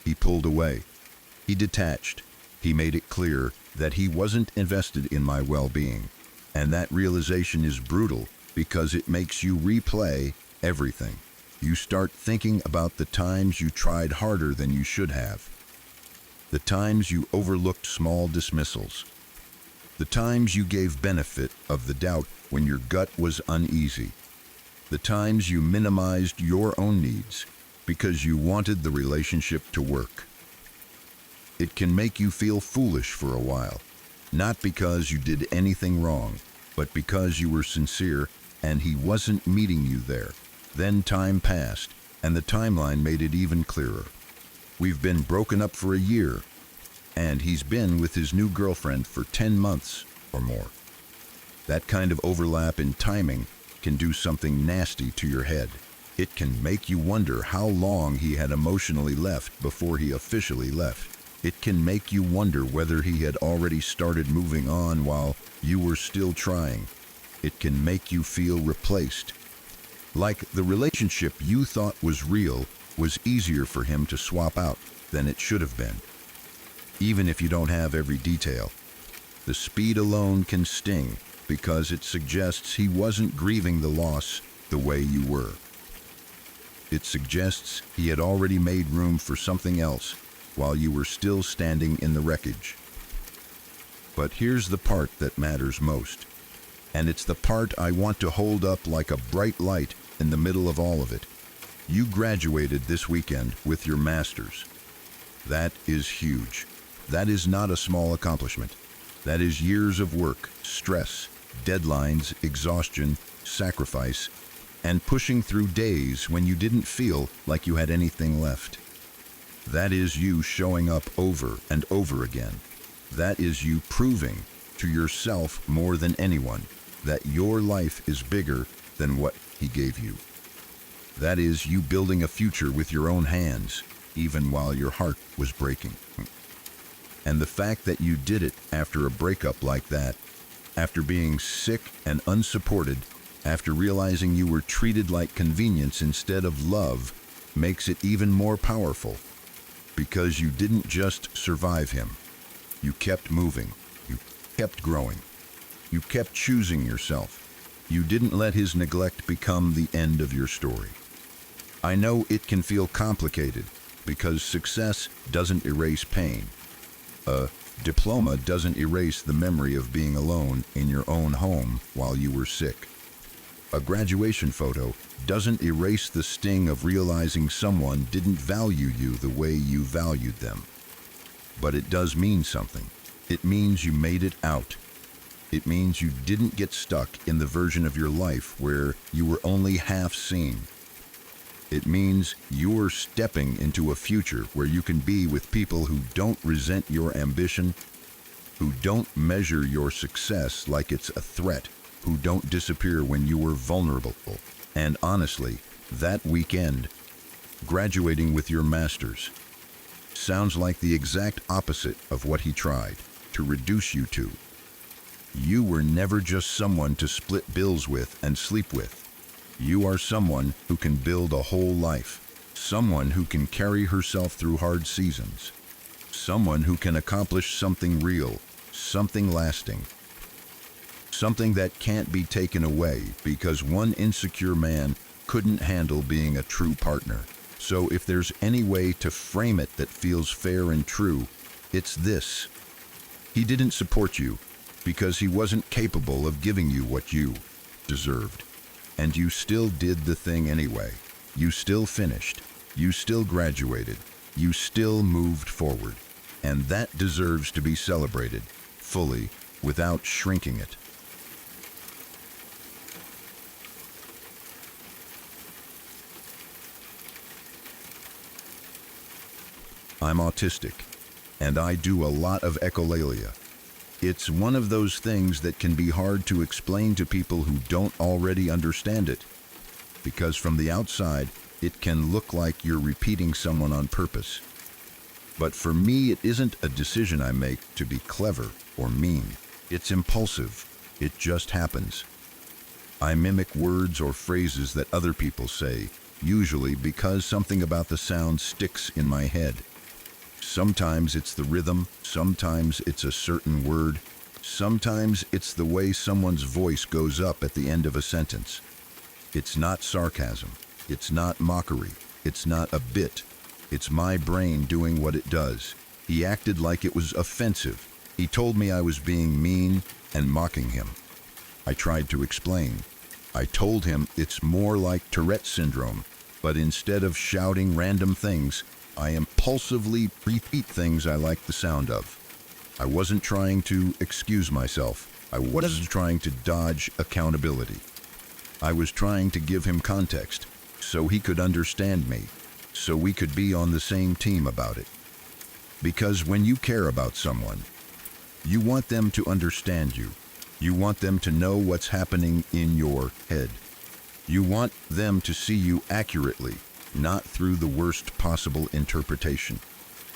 He pulled away. He detached. He made it clear that he wasn't invested in my well-being. And that realization is brutal because it makes you replay everything. You start thinking about the times you tried harder than you should have. The times you overlooked small dismissals. The times you gave benefit of the doubt when your gut was uneasy. The times you minimized your own needs because you wanted the relationship to work. It can make you feel foolish for a while, not because you did anything wrong, but because you were sincere and he wasn't meeting you there. Then time passed, and the timeline made it even clearer. We've been broken up for a year, and he's been with his new girlfriend for 10 months or more. That kind of overlap in timing can do something nasty to your head. It can make you wonder how long he had emotionally left before he officially left. It can make you wonder whether he had already started moving on while you were still trying. It can make you feel replaced. Like the relationship you thought was real was easier for him to swap out than it should have been. Even if you don't have every detail, The speed alone can sting because it suggests he wasn't grieving the loss the way you were. It suggests he had already made room for something else while you were still standing in the wreckage. But here's the part that matters most, and it's the part I want to hold up like a bright light in the middle of all of it. You graduated this weekend with your master's. That is huge. That is not a small accomplishment. That is years of work, stress, deadlines, exhaustion, sacrifice, and pushing through days when you didn't feel like you had anything left. That is you showing up over and over again. That is you proving to yourself more than anyone that your life is bigger than what he gave you. That is you building a future with your own hands, even while your heart was breaking. And the fact that you did it after a breakup like that, after being sick and unsupported, after realizing you were treated like convenience instead of love, makes it even more powerful. Because you didn't just survive him. You kept moving. You kept growing. You kept choosing yourself. You didn't let his neglect become the end of your story. I know it can feel complicated because success doesn't erase pain. A diploma doesn't erase the memory of being alone in your own home while you were sick. A graduation photo doesn't erase the sting of realizing someone didn't value you the way you valued them. But it does mean something. It means you made it out. It means you didn't get stuck in the version of your life where you were only half seen. It means you're stepping into a future where you can be with people who don't resent your ambition, who don't measure your success like it's a threat, who don't disappear when you were vulnerable. And honestly, that weekend, graduating with your master's, sounds like the exact opposite of what he tried to reduce you to. You were never just someone to split bills with and sleep with. You are someone who can build a whole life, someone who can carry herself through hard seasons, someone who can accomplish something real, something lasting, something that can't be taken away because one insecure man couldn't handle being a true partner. So if there's any way to frame it that feels fair and true, it's this. He didn't support you because he wasn't capable of giving you what you deserved. And you still did the thing anyway. You still finished. You still graduated. You still moved forward. And that deserves to be celebrated fully without shrinking it. I'm autistic, and I do a lot of echolalia. It's one of those things that can be hard to explain to people who don't already understand it, because from the outside, it can look like you're repeating someone on purpose. But for me, it isn't a decision I make to be clever or mean. It's impulsive. It just happens. I mimic words or phrases that other people say, usually because something about the sound sticks in my head. Sometimes it's the rhythm, sometimes it's a certain word, sometimes it's the way someone's voice goes up at the end of a sentence. It's not sarcasm, it's not mockery, it's not a bit. It's my brain doing what it does. He acted like it was offensive. He told me I was being mean and mocking him. I tried to explain. I told him it's more like Tourette syndrome, but instead of shouting random things, I impulsively repeat things I like the sound of. I wasn't trying to excuse myself. I wasn't trying to dodge accountability. I was trying to give him context so he could understand me, so we could be on the same team about it. Because when you care about someone, you want them to understand you. You want them to know what's happening in your head. You want them to see you accurately, not through the worst possible interpretation.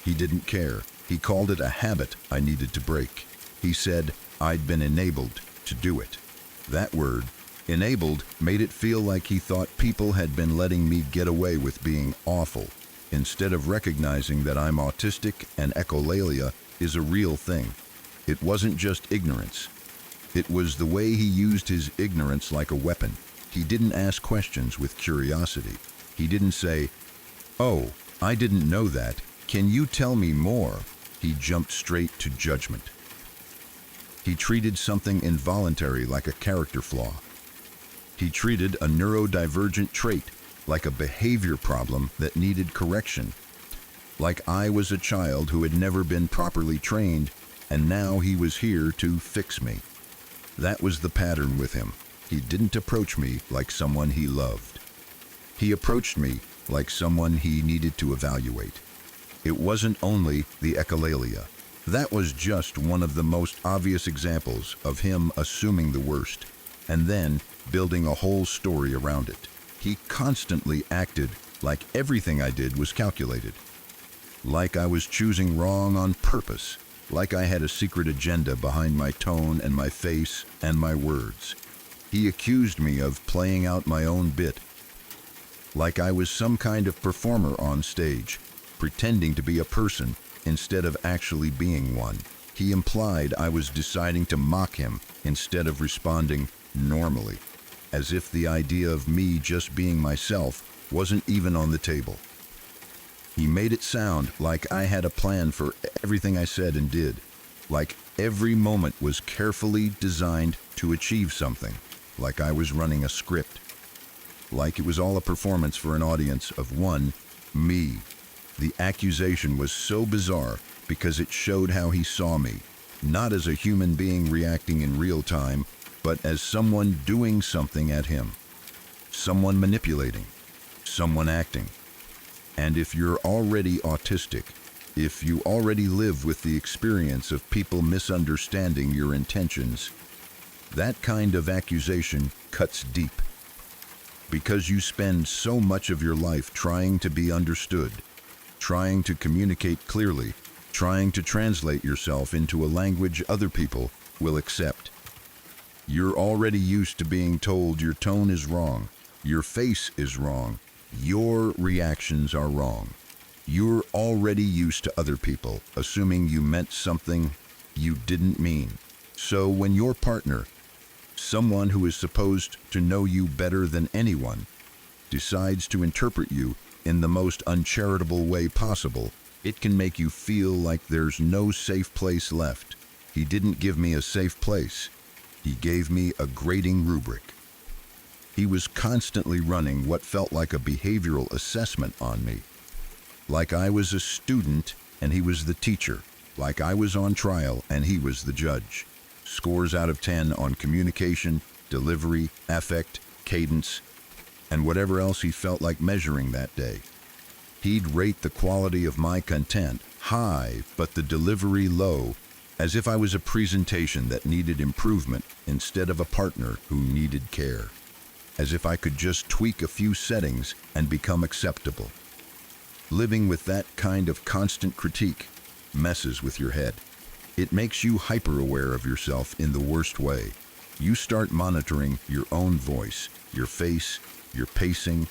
He didn't care. He called it a habit I needed to break. He said I'd been enabled to do it. That word, enabled, made it feel like he thought people had been letting me get away with being awful, instead of recognizing that I'm autistic and echolalia is a real thing. It wasn't just ignorance. It was the way he used his ignorance like a weapon. He didn't ask questions with curiosity. He didn't say, "Oh, I didn't know that. Can you tell me more?" He jumped straight to judgment. He treated something involuntary like a character flaw. He treated a neurodivergent trait like a behavior problem that needed correction. Like I was a child who had never been properly trained, and now he was here to fix me. That was the pattern with him. He didn't approach me like someone he loved. He approached me like someone he needed to evaluate. It wasn't only the echolalia. That was just one of the most obvious examples of him assuming the worst, and then building a whole story around it. He constantly acted like everything I did was calculated. Like I was choosing wrong on purpose. Like I had a secret agenda behind my tone and my face and my words. He accused me of playing out my own bit. Like I was some kind of performer on stage, pretending to be a person instead of actually being one. He implied I was deciding to mock him instead of responding normally, as if the idea of me just being myself wasn't even on the table. He made it sound like I had a plan for everything I said and did, like every moment was carefully designed to achieve something, like I was running a script, like it was all a performance for an audience of one, me. The accusation was so bizarre because it showed how he saw me, not as a human being reacting in real time, but as someone doing something at him, someone manipulating, someone acting. And if you're already autistic, if you already live with the experience of people misunderstanding your intentions, that kind of accusation cuts deep. Because you spend so much of your life trying to be understood, trying to communicate clearly, trying to translate yourself into a language other people will accept. You're already used to being told your tone is wrong, your face is wrong, your reactions are wrong. You're already used to other people assuming you meant something you didn't mean. So when your partner, someone who is supposed to know you better than anyone, decides to interpret you in the most uncharitable way possible, it can make you feel like there's no safe place left. He didn't give me a safe place. He gave me a grading rubric. He was constantly running what felt like a behavioral assessment on me. Like I was a student and he was the teacher. Like I was on trial and he was the judge. Scores out of 10 on communication, delivery, affect, cadence, and whatever else he felt like measuring that day. He'd rate the quality of my content high, but the delivery low, as if I was a presentation that needed improvement instead of a partner who needed care. As if I could just tweak a few settings and become acceptable. Living with that kind of constant critique messes with your head. It makes you hyper-aware of yourself in the worst way. You start monitoring your own voice, your face, your pacing,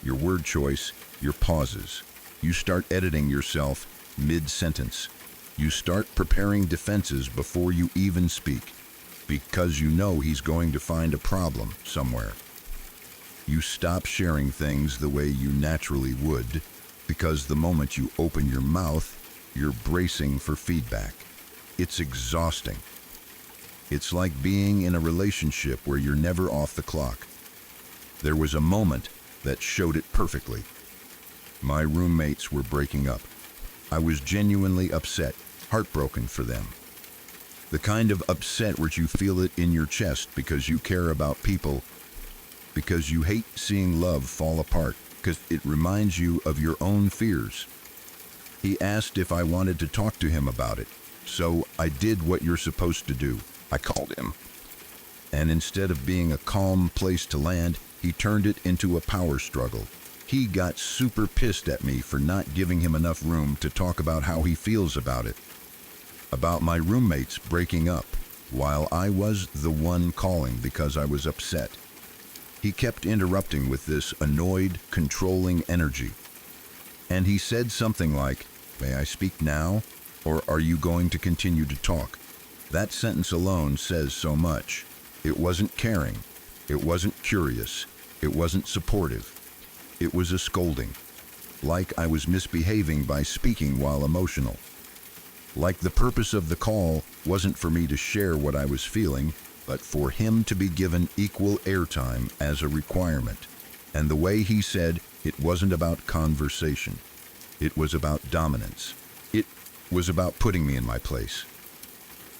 your word choice, your pauses. You start editing yourself mid-sentence. You start preparing defenses before you even speak, because you know he's going to find a problem somewhere. You stop sharing things the way you naturally would, because the moment you open your mouth, you're bracing for feedback. It's exhausting. It's like being in a relationship where you're never off the clock. There was a moment that showed it perfectly. My roommates were breaking up. I was genuinely upset, heartbroken for them. The kind of upset where you feel it in your chest because you care about people, because you hate seeing love fall apart, because it reminds you of your own fears. He asked if I wanted to talk to him about it, so I did what you're supposed to do. I called him. And instead of being a calm place to land, he turned it into a power struggle. He got super pissed at me for not giving him enough room to talk about how he feels about it. About my roommates breaking up, while I was the one calling because I was upset. He kept interrupting with this annoyed, controlling energy. And he said something like, "May I speak now? Or are you going to continue to talk?" That sentence alone says so much. It wasn't caring. It wasn't curious. It wasn't supportive. It was a scolding. Like I was misbehaving by speaking while emotional. Like the purpose of the call wasn't for me to share what I was feeling, but for him to be given equal airtime as a requirement. And the way he said it wasn't about conversation. It was about dominance. It was about putting me in my place.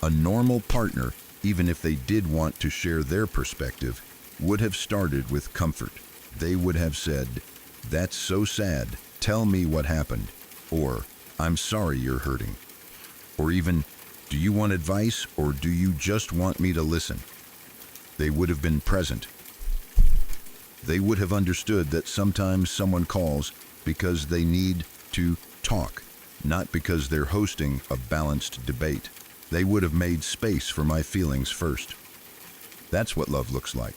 A normal partner, even if they did want to share their perspective, would have started with comfort. They would have said, "That's so sad. Tell me what happened." Or, "I'm sorry you're hurting." Or even, "Do you want advice or do you just want me to listen?" They would have been present. They would have understood that sometimes someone calls because they need to talk, not because they're hosting a balanced debate. They would have made space for my feelings first. That's what love looks like.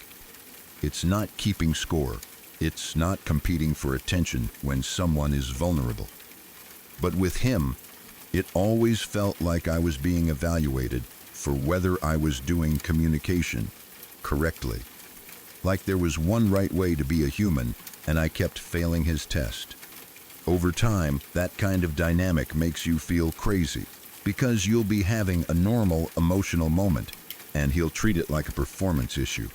It's not keeping score. It's not competing for attention when someone is vulnerable. But with him, it always felt like I was being evaluated for whether I was doing communication correctly. Like there was one right way to be a human, and I kept failing his test. Over time, that kind of dynamic makes you feel crazy, because you'll be having a normal emotional moment, and he'll treat it like a performance issue.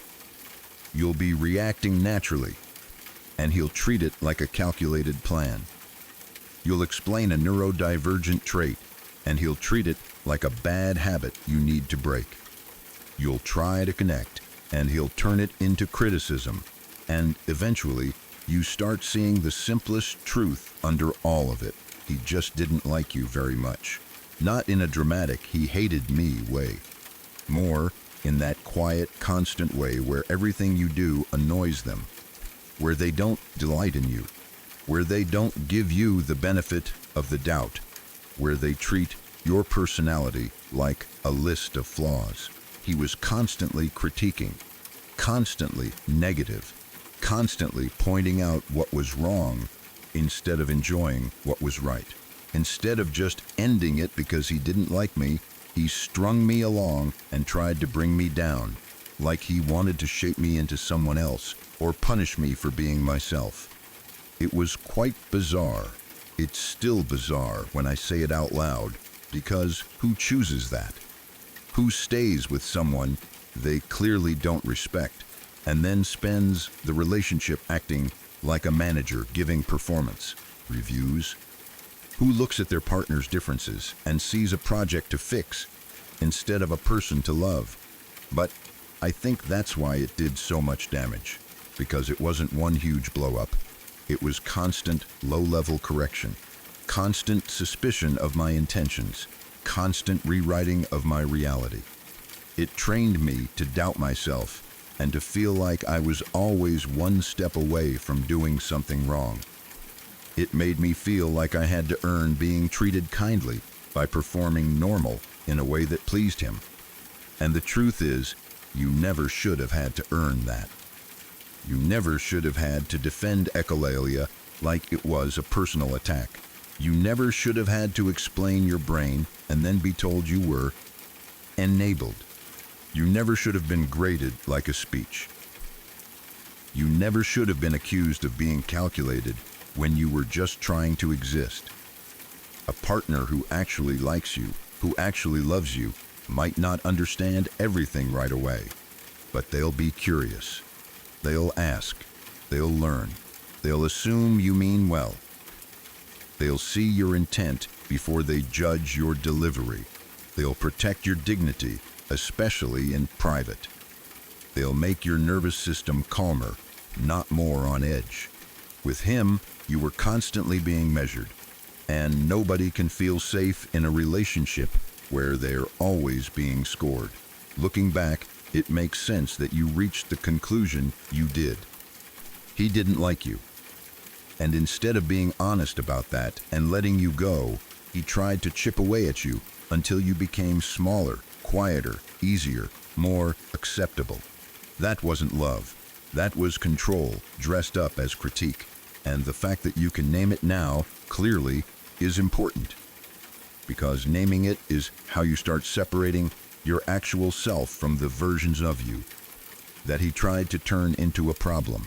You'll be reacting naturally, and he'll treat it like a calculated plan. You'll explain a neurodivergent trait, and he'll treat it like a bad habit you need to break. You'll try to connect, and he'll turn it into criticism, and eventually, you start seeing the simplest truth under all of it. He just didn't like you very much. Not in a dramatic, he hated me way. More in that quiet, constant way where everything you do annoys them, where they don't delight in you, where they don't give you the benefit of the doubt, where they treat your personality like a list of flaws. He was constantly critiquing, constantly negative, constantly pointing out what was wrong instead of enjoying what was right. Instead of just ending it because he didn't like me, he strung me along and tried to bring me down, like he wanted to shape me into someone else or punish me for being myself. It was quite bizarre. It's still bizarre when I say it out loud, because who chooses that? Who stays with someone they clearly don't respect and then spends the relationship acting like a manager giving performance reviews? Who looks at their partner's differences and sees a project to fix instead of a person to love? But I think that's why it did so much damage, because it wasn't one huge blow-up. It was constant, low-level correction, constant suspicion of my intentions, constant rewriting of my reality. It trained me to doubt myself and to feel like I was always one step away from doing something wrong. It made me feel like I had to earn being treated kindly by performing normal in a way that pleased him. And the truth is, you never should have had to earn that. You never should have had to defend echolalia like it was a personal attack. You never should have had to explain your brain and then be told you were enabled. You never should have been graded like a speech. You never should have been accused of being calculated when you were just trying to exist. A partner who actually likes you, who actually loves you, might not understand everything right away, but they'll be curious. They'll ask. They'll learn. They'll assume you mean well. They'll see your intent before they judge your delivery. They'll protect your dignity, especially in private. They'll make your nervous system calmer, not more on edge. With him, you were constantly being measured, and nobody can feel safe in a relationship where they're always being scored. Looking back, it makes sense that you reached the conclusion you did. He didn't like you. And instead of being honest about that and letting you go, he tried to chip away at you until you became smaller, quieter, easier, more acceptable. That wasn't love. That was control, dressed up as critique. And the fact that you can name it now, clearly, is important. Because naming it is how you start separating your actual self from the versions of you that he tried to turn into a problem.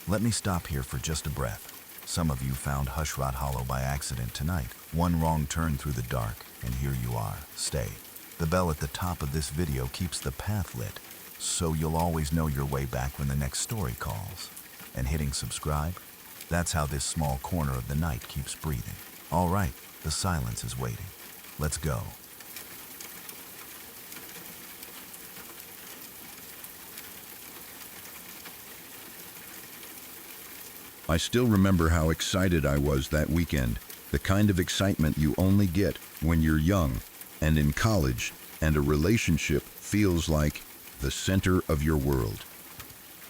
Let me stop here for just a breath. Some of you found Hushrod Hollow by accident tonight. One wrong turn through the dark, and here you are. Stay. The bell at the top of this video keeps the path lit, so you'll always know your way back when the next story calls. And hitting subscribe, that's how this small corner of the night keeps breathing. All right, the silence is waiting. Let's go. I still remember how excited I was that weekend, the kind of excitement you only get when you're young and in college, and a relationship feels like the center of your world.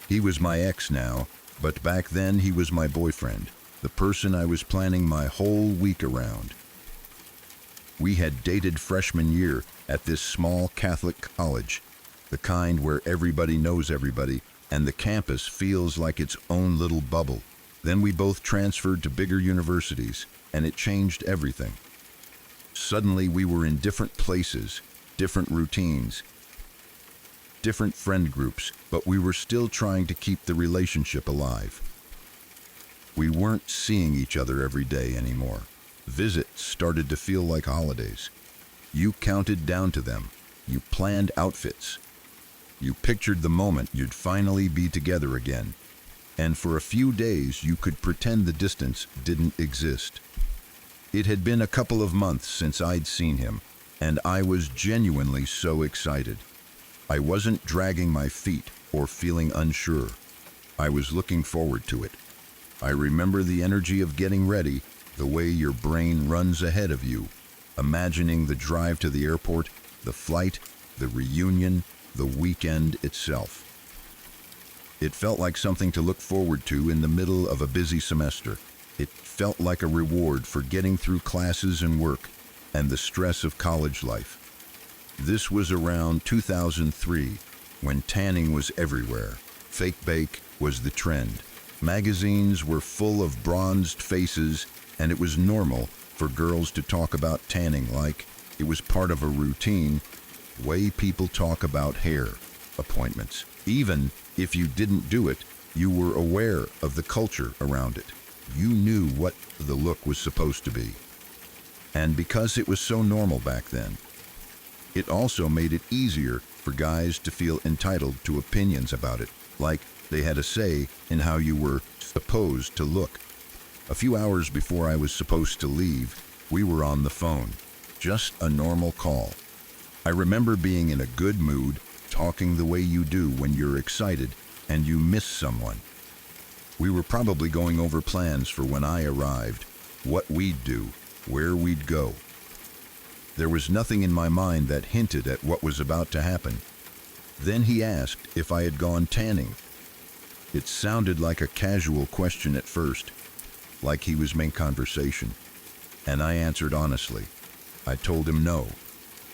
He was my ex now, but back then he was my boyfriend, the person I was planning my whole week around. We had dated freshman year at this small Catholic college, the kind where everybody knows everybody and the campus feels like its own little bubble. Then we both transferred to bigger universities, and it changed everything. Suddenly we were in different places, different routines, different friend groups, but we were still trying to keep the relationship alive. We weren't seeing each other every day anymore. Visits started to feel like holidays. You counted down to them. You planned outfits. You pictured the moment you'd finally be together again. And for a few days you could pretend the distance didn't exist. It had been a couple of months since I'd seen him, and I was genuinely so excited. I wasn't dragging my feet or feeling unsure. I was looking forward to it. I remember the energy of getting ready, the way your brain runs ahead of you, imagining the drive to the airport, the flight, the reunion, the weekend itself. It felt like something to look forward to in the middle of a busy semester. It felt like a reward for getting through classes and work and the stress of college life. This was around 2003, when tanning was everywhere. Fake bake was the trend. Magazines were full of bronzed faces, and it was normal for girls to talk about tanning like it was part of a routine, way people talk about hair appointments. Even if you didn't do it, you were aware of the culture around it. You knew what the look was supposed to be. And because it was so normal back then, it also made it easier for guys to feel entitled to opinions about it, like they had a say in how you were supposed to look. A few hours before I was supposed to leave, we were on the phone. Just a normal call. I remember being in a good mood, talking the way you do when you're excited and you miss someone. We were probably going over plans for when I arrived, what we'd do, where we'd go. There was nothing in my mind that hinted at what was about to happen. Then he asked if I had gone tanning. It sounded like a casual question at first, like he was making conversation, and I answered honestly. I told him no,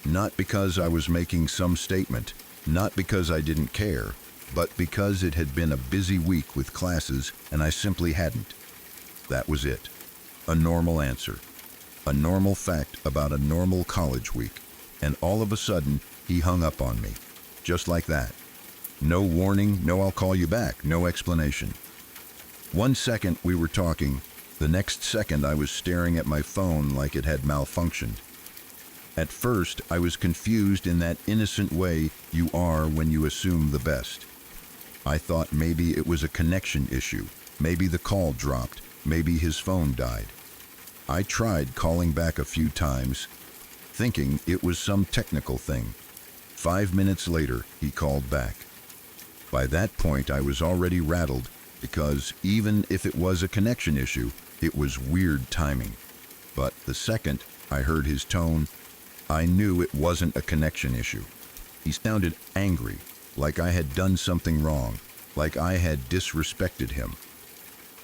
not because I was making some statement, not because I didn't care, but because it had been a busy week with classes and I simply hadn't. That was it. A normal answer. A normal fact about a normal college week. And all of a sudden, he hung up on me. Just like that. No warning, no I'll call you back, no explanation. 1 second we were talking, the next second I was staring at my phone like it had malfunctioned. At first, I was confused in that innocent way you are when you assume the best. I thought maybe it was a connection issue, maybe the call dropped, maybe his phone died. I tried calling back a few times, thinking it was some technical thing. 5 minutes later, he called back. By that point, I was already rattled because even if it was a connection issue, it was weird timing. But the second I heard his tone, I knew it wasn't a connection issue. He sounded angry, like I had done something wrong, like I had disrespected him.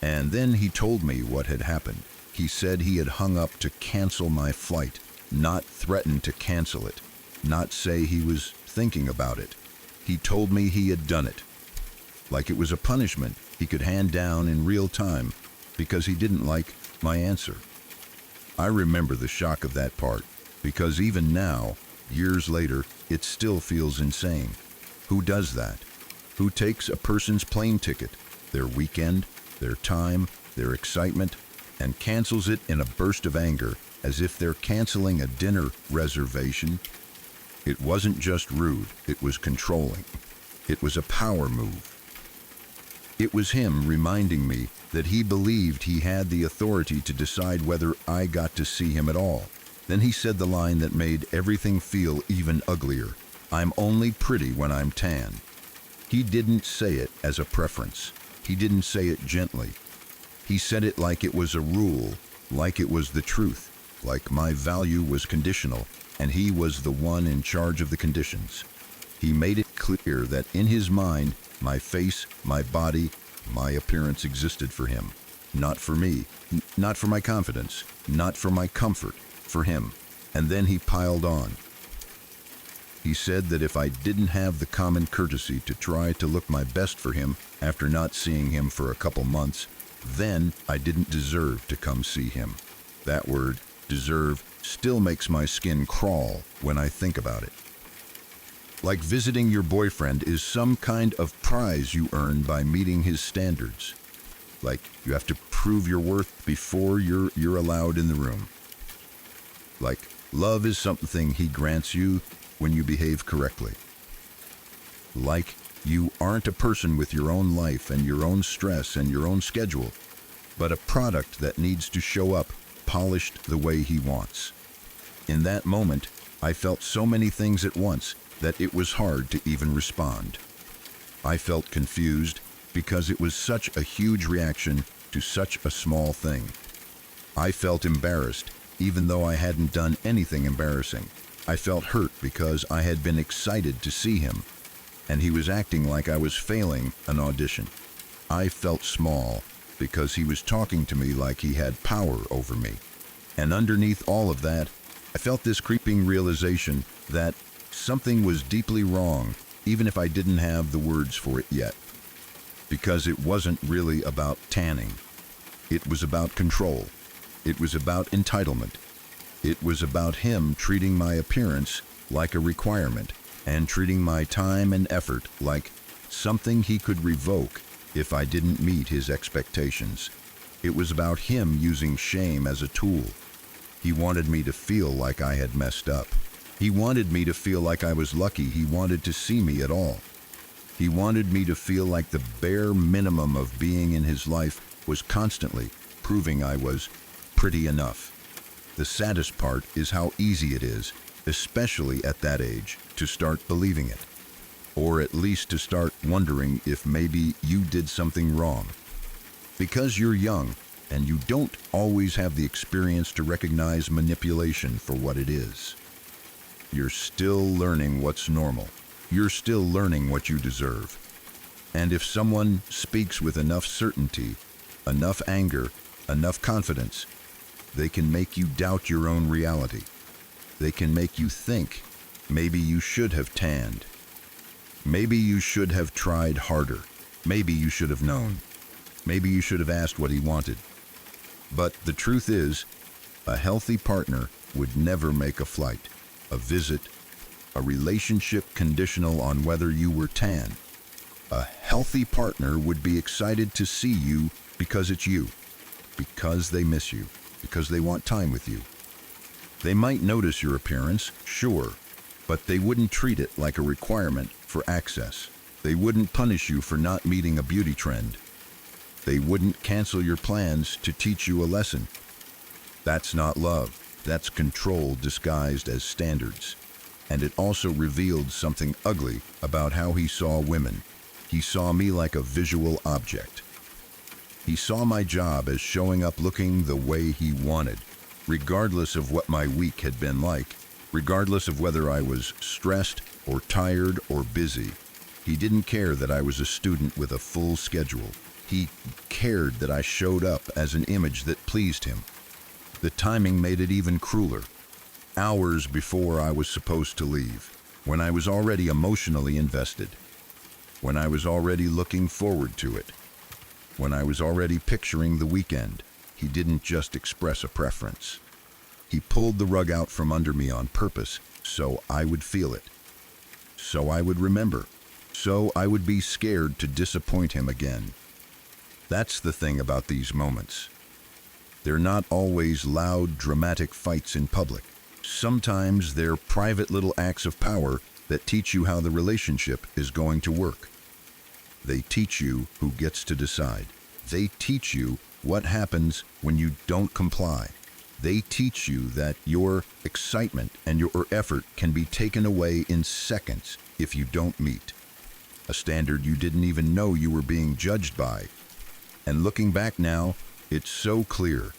And then he told me what had happened. He said he had hung up to cancel my flight, not threaten to cancel it, not say he was thinking about it. He told me he had done it. Like it was a punishment he could hand down in real time because he didn't like my answer. I remember the shock of that part, because even now, years later, it still feels insane. Who does that? Who takes a person's plane ticket, their weekend, their time, their excitement, and cancels it in a burst of anger as if they're canceling a dinner reservation? It wasn't just rude, it was controlling. It was a power move. It was him reminding me that he believed he had the authority to decide whether I got to see him at all. Then he said the line that made everything feel even uglier. "I'm only pretty when I'm tan." He didn't say it as a preference. He didn't say it gently. He said it like it was a rule, like it was the truth, like my value was conditional, and he was the one in charge of the conditions. He made it clear that in his mind, my face, my body, my appearance existed for him. Not for me, not for my confidence, not for my comfort, for him. And then he piled on. He said that if I didn't have the common courtesy to try to look my best for him after not seeing him for a couple months, then I didn't deserve to come see him. That word, deserve, still makes my skin crawl when I think about it. Like visiting your boyfriend is some kind of prize you earn by meeting his standards. Like you have to prove your worth before you're allowed in the room. Like love is something he grants you when you behave correctly. Like you aren't a person with your own life and your own stress and your own schedule, but a product that needs to show up polished the way he wants. In that moment, I felt so many things at once that it was hard to even respond. I felt confused because it was such a huge reaction to such a small thing. I felt embarrassed even though I hadn't done anything embarrassing. I felt hurt because I had been excited to see him, and he was acting like I was failing an audition. I felt small because he was talking to me like he had power over me. And underneath all of that, I felt this creeping realization that something was deeply wrong, even if I didn't have the words for it yet. Because it wasn't really about tanning. It was about control. It was about entitlement. It was about him treating my appearance like a requirement and treating my time and effort like something he could revoke if I didn't meet his expectations. It was about him using shame as a tool. He wanted me to feel like I had messed up. He wanted me to feel like I was lucky he wanted to see me at all. He wanted me to feel like the bare minimum of being in his life was constantly proving I was pretty enough. The saddest part is how easy it is, especially at that age, to start believing it. Or at least to start wondering if maybe you did something wrong. Because you're young, and you don't always have the experience to recognize manipulation for what it is. You're still learning what's normal. You're still learning what you deserve. And if someone speaks with enough certainty, enough anger, enough confidence, they can make you doubt your own reality. They can make you think, maybe you should have tanned. Maybe you should have tried harder. Maybe you should have known. Maybe you should have asked what he wanted. But the truth is, a healthy partner would never make a flight, a visit, a relationship conditional on whether you were tan. A healthy partner would be excited to see you because it's you, because they miss you, because they want time with you. They might notice your appearance, sure, but they wouldn't treat it like a requirement for access. They wouldn't punish you for not meeting a beauty trend. They wouldn't cancel your plans to teach you a lesson. That's not love. That's control disguised as standards. And it also revealed something ugly about how he saw women. He saw me like a visual object. He saw my job as showing up looking the way he wanted, regardless of what my week had been like, regardless of whether I was stressed or tired or busy. He didn't care that I was a student with a full schedule. He cared that I showed up as an image that pleased him. The timing made it even crueler. Hours before I was supposed to leave, when I was already emotionally invested, when I was already looking forward to it. when I was already picturing the weekend, he didn't just express a preference. He pulled the rug out from under me on purpose so I would feel it, so I would remember, so I would be scared to disappoint him again. That's the thing about these moments. They're not always loud, dramatic fights in public. Sometimes they're private little acts of power that teach you how the relationship is going to work. They teach you who gets to decide. They teach you what happens when you don't comply. They teach you that your excitement and your effort can be taken away in seconds if you don't meet a standard you didn't even know you were being judged by. And looking back now, it's so clear.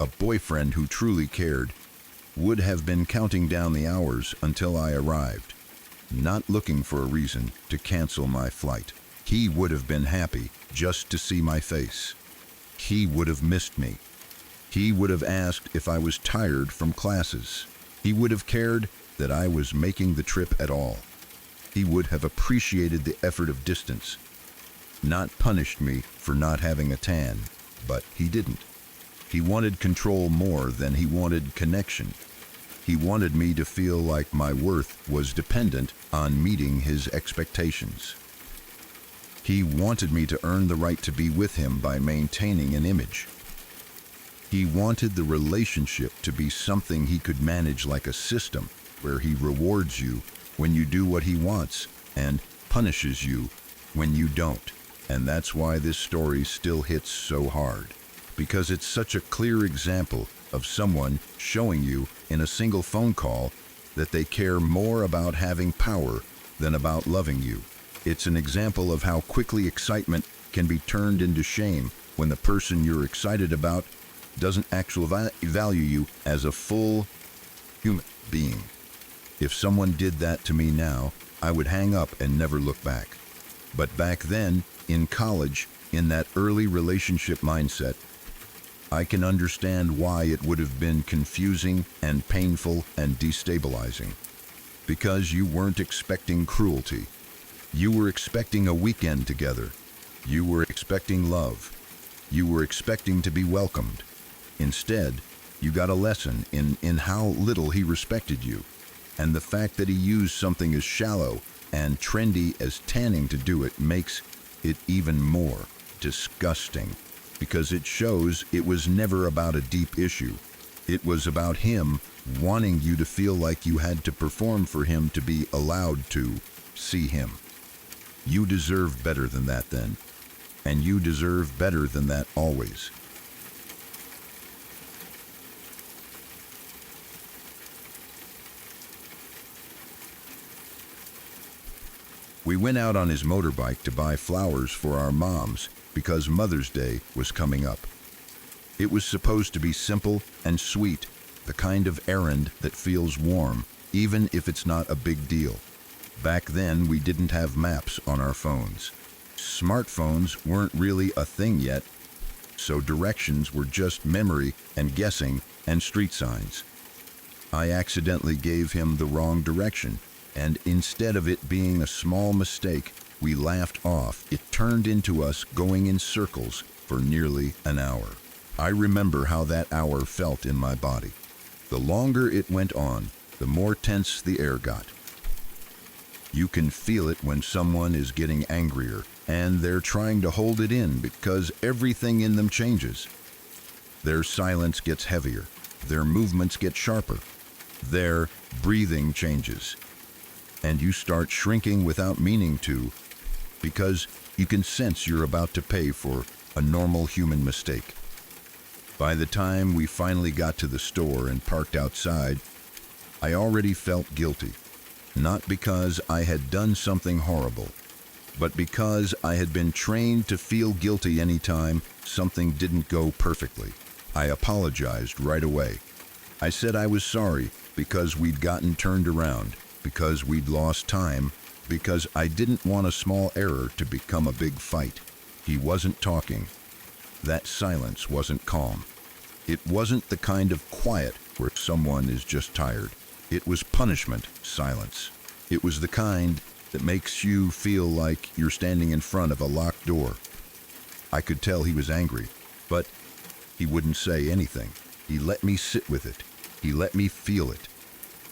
A boyfriend who truly cared would have been counting down the hours until I arrived, not looking for a reason to cancel my flight. He would have been happy just to see my face. He would have missed me. He would have asked if I was tired from classes. He would have cared that I was making the trip at all. He would have appreciated the effort of distance, not punished me for not having a tan, but he didn't. He wanted control more than he wanted connection. He wanted me to feel like my worth was dependent on meeting his expectations. He wanted me to earn the right to be with him by maintaining an image. He wanted the relationship to be something he could manage like a system where he rewards you when you do what he wants and punishes you when you don't. And that's why this story still hits so hard, because it's such a clear example of someone showing you in a single phone call that they care more about having power than about loving you. It's an example of how quickly excitement can be turned into shame when the person you're excited about doesn't actually value you as a full human being. If someone did that to me now, I would hang up and never look back. But back then, in college, in that early relationship mindset, I can understand why it would have been confusing and painful and destabilizing. Because you weren't expecting cruelty. You were expecting a weekend together. You were expecting love. You were expecting to be welcomed. Instead, you got a lesson in how little he respected you, and the fact that he used something as shallow and trendy as tanning to do it makes it even more disgusting, because it shows it was never about a deep issue. It was about him wanting you to feel like you had to perform for him to be allowed to see him. You deserve better than that then, and you deserve better than that always. We went out on his motorbike to buy flowers for our moms because Mother's Day was coming up. It was supposed to be simple and sweet, the kind of errand that feels warm, even if it's not a big deal. Back then, we didn't have maps on our phones. Smartphones weren't really a thing yet, so directions were just memory and guessing and street signs. I accidentally gave him the wrong direction, and instead of it being a small mistake we laughed off, it turned into us going in circles for nearly an hour. I remember how that hour felt in my body. The longer it went on, the more tense the air got. You can feel it when someone is getting angrier, and they're trying to hold it in because everything in them changes. Their silence gets heavier, their movements get sharper, their breathing changes. And you start shrinking without meaning to, because you can sense you're about to pay for a normal human mistake. By the time we finally got to the store and parked outside, I already felt guilty. Not because I had done something horrible, but because I had been trained to feel guilty anytime something didn't go perfectly. I apologized right away. I said I was sorry because we'd gotten turned around, because we'd lost time, because I didn't want a small error to become a big fight. He wasn't talking. That silence wasn't calm. It wasn't the kind of quiet where someone is just tired. It was punishment silence. It was the kind that makes you feel like you're standing in front of a locked door. I could tell he was angry, but he wouldn't say anything. He let me sit with it. He let me feel it.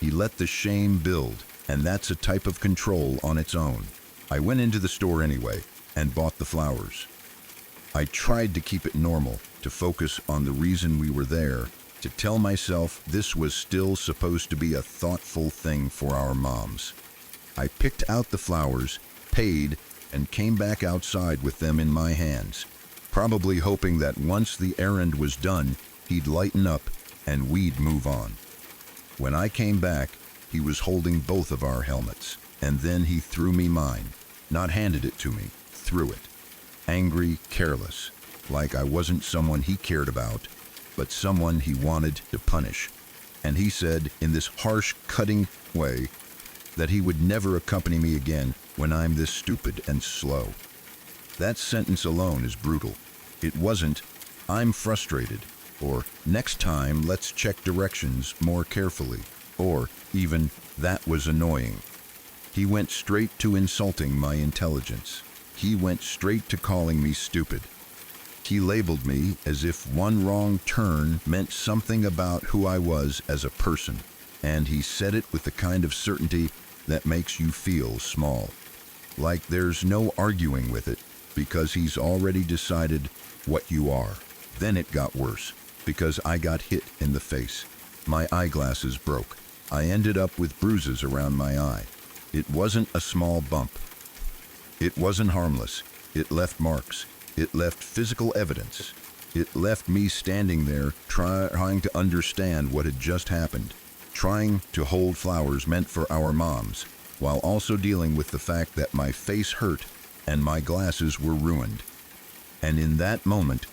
He let the shame build, and that's a type of control on its own. I went into the store anyway and bought the flowers. I tried to keep it normal, to focus on the reason we were there, to tell myself this was still supposed to be a thoughtful thing for our moms. I picked out the flowers, paid, and came back outside with them in my hands, probably hoping that once the errand was done, he'd lighten up and we'd move on. When I came back, he was holding both of our helmets, and then he threw me mine, not handed it to me, threw it. Angry, careless, like I wasn't someone he cared about, but someone he wanted to punish. And he said, in this harsh, cutting way, that he would never accompany me again when I'm this stupid and slow. That sentence alone is brutal. It wasn't, I'm frustrated, or next time let's check directions more carefully, or even, that was annoying. He went straight to insulting my intelligence. He went straight to calling me stupid. He labeled me as if one wrong turn meant something about who I was as a person, and he said it with the kind of certainty that makes you feel small. Like there's no arguing with it, because he's already decided what you are. Then it got worse, because I got hit in the face. My eyeglasses broke. I ended up with bruises around my eye. It wasn't a small bump. It wasn't harmless. It left marks. It left physical evidence. It left me standing there trying to understand what had just happened, trying to hold flowers meant for our moms, while also dealing with the fact that my face hurt and my glasses were ruined. And in that moment,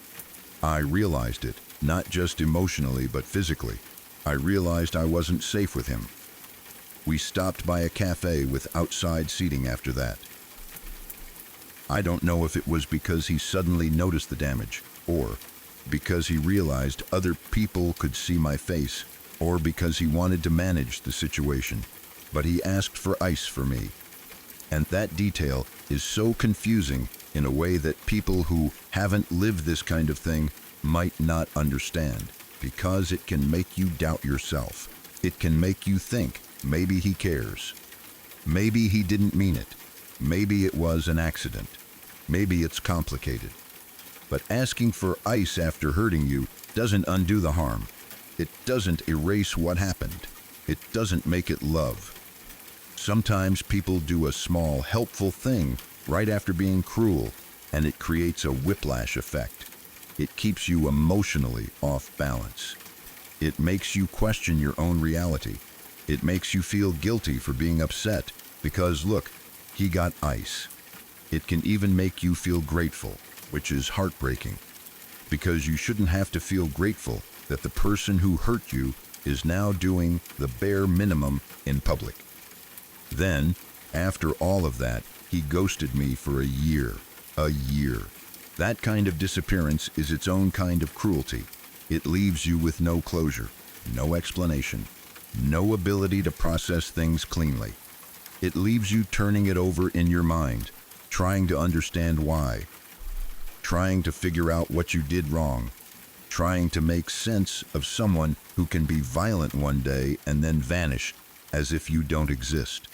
I realized it, not just emotionally but physically. I realized I wasn't safe with him. We stopped by a cafe with outside seating after that. I don't know if it was because he suddenly noticed the damage, or because he realized other people could see my face, or because he wanted to manage the situation, but he asked for ice for me. And that detail is so confusing in a way that people who haven't lived this kind of thing might not understand, because it can make you doubt yourself. It can make you think maybe he cares. Maybe he didn't mean it. Maybe it was an accident. Maybe it's complicated. But asking for ice after hurting you doesn't undo the harm. It doesn't erase what happened. It doesn't make it love. Sometimes people do a small, helpful thing right after being cruel, and it creates a whiplash effect. It keeps you emotionally off balance. It makes you question your own reality. It makes you feel guilty for being upset because, look, he got ice. It can even make you feel grateful, which is heartbreaking, because you shouldn't have to feel grateful that the person who hurt you is now doing the bare minimum in public. Then, after all of that, he ghosted me for a year. A year. That kind of disappearance is its own kind of cruelty. It leaves you with no closure, no explanation, no ability to process things cleanly. It leaves you turning it over in your mind, trying to understand why, trying to figure out what you did wrong, trying to make sense of someone who can be violent one day and then vanish as if you don't exist.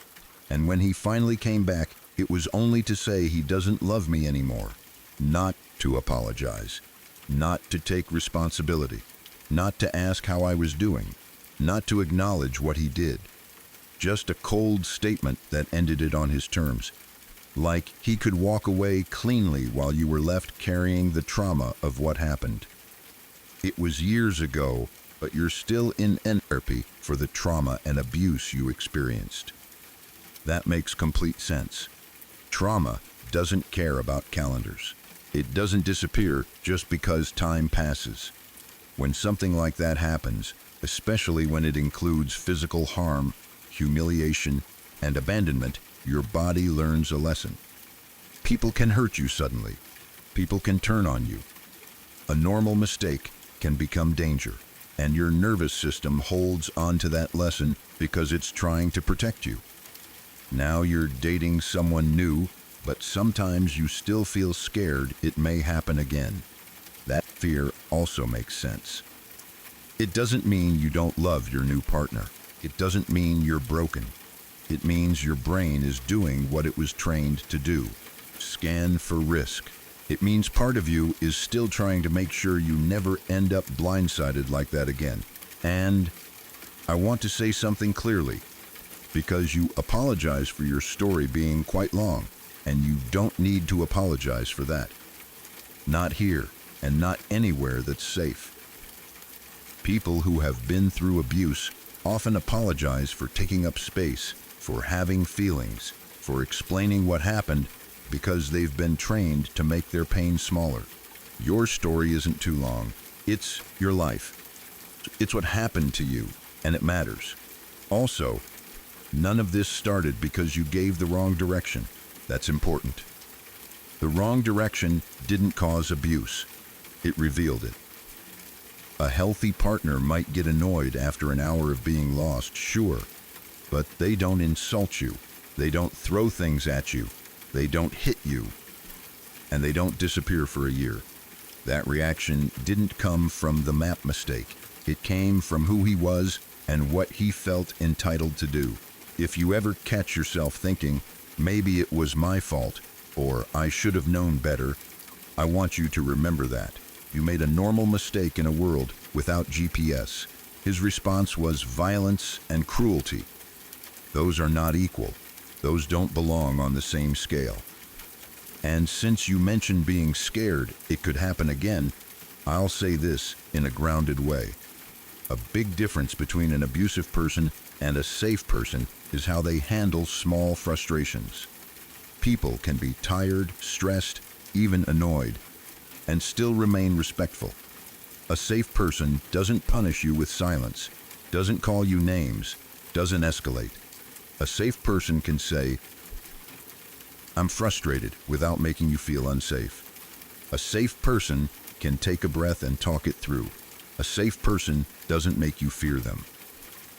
And when he finally came back, it was only to say he doesn't love me anymore, not to apologize, not to take responsibility, not to ask how I was doing, not to acknowledge what he did. Just a cold statement that ended it on his terms. Like he could walk away cleanly while you were left carrying the trauma of what happened. It was years ago, but you're still in therapy for the trauma and abuse you experienced. That makes complete sense. Trauma doesn't care about calendars. It doesn't disappear just because time passes. When something like that happens, especially when it includes physical harm, humiliation, and abandonment, your body learns a lesson. People can hurt you suddenly. People can turn on you. A normal mistake can become danger, and your nervous system holds on to that lesson because it's trying to protect you. Now you're dating someone new, but sometimes you still feel scared it may happen again. That fear also makes sense. It doesn't mean you don't love your new partner. It doesn't mean you're broken. It means your brain is doing what it was trained to do. Scan for risk. It means part of you is still trying to make sure you never end up blindsided like that again. And I want to say something clearly, because you apologize for your story being quite long, and you don't need to apologize for that. Not here, and not anywhere that's safe. People who have been through abuse often apologize for taking up space, for having feelings, for explaining what happened, because they've been trained to make their pain smaller. Your story isn't too long. It's your life. It's what happened to you, and it matters. Also, none of this started because you gave the wrong direction. That's important. The wrong direction didn't cause abuse. It revealed it. A healthy partner might get annoyed after an hour of being lost, sure, but they don't insult you. They don't throw things at you. They don't hit you. And they don't disappear for a year. That reaction didn't come from the map mistake. It came from who he was and what he felt entitled to do. If you ever catch yourself thinking, maybe it was my fault, or I should have known better, I want you to remember that. You made a normal mistake in a world without GPS. His response was violence and cruelty. Those are not equal. Those don't belong on the same scale. And since you mentioned being scared it could happen again, I'll say this in a grounded way. A big difference between an abusive person and a safe person is how they handle small frustrations. People can be tired, stressed, even annoyed, and still remain respectful. A safe person doesn't punish you with silence, doesn't call you names, doesn't escalate. A safe person can say, "I'm frustrated," without making you feel unsafe. A safe person can take a breath and talk it through. A safe person doesn't make you fear them.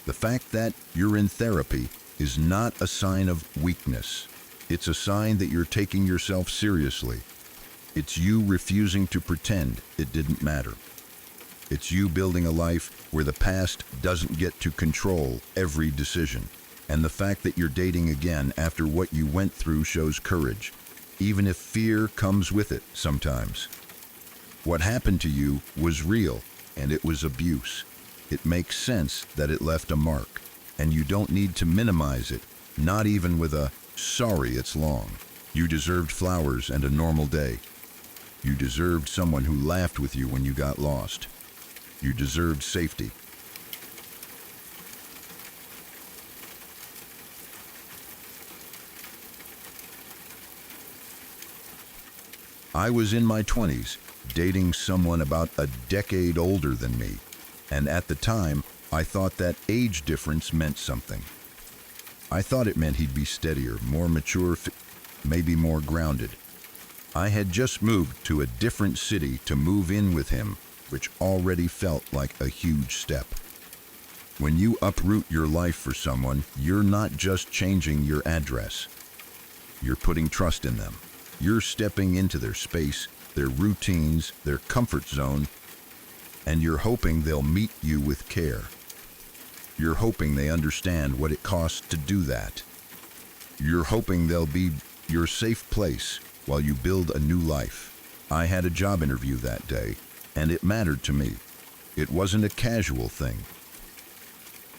The fact that you're in therapy is not a sign of weakness. It's a sign that you're taking yourself seriously. It's you refusing to pretend it didn't matter. It's you building a life where the past doesn't get to control every decision. And the fact that you're dating again after what you went through shows courage, even if fear comes with it sometimes. What happened to you was real, and it was abuse. It makes sense that it left a mark, and you don't need to minimize it, not even with a "sorry it's long." You deserved flowers and a normal day. You deserved someone who laughed with you when you got lost. You deserved safety. I was in my 20s, dating someone about a decade older than me, and at the time, I thought that age difference meant something. I thought it meant he'd be steadier, more mature, maybe more grounded. I had just moved to a different city to move in with him, which already felt like a huge step. When you uproot your life for someone, you're not just changing your address. You're putting trust in them. You're stepping into their space, their routines, their comfort zone, and you're hoping they'll meet you with care. You're hoping they understand what it costs to do that. You're hoping they'll be your safe place while you build a new life. I had a job interview that day, and it mattered to me. It wasn't a casual thing.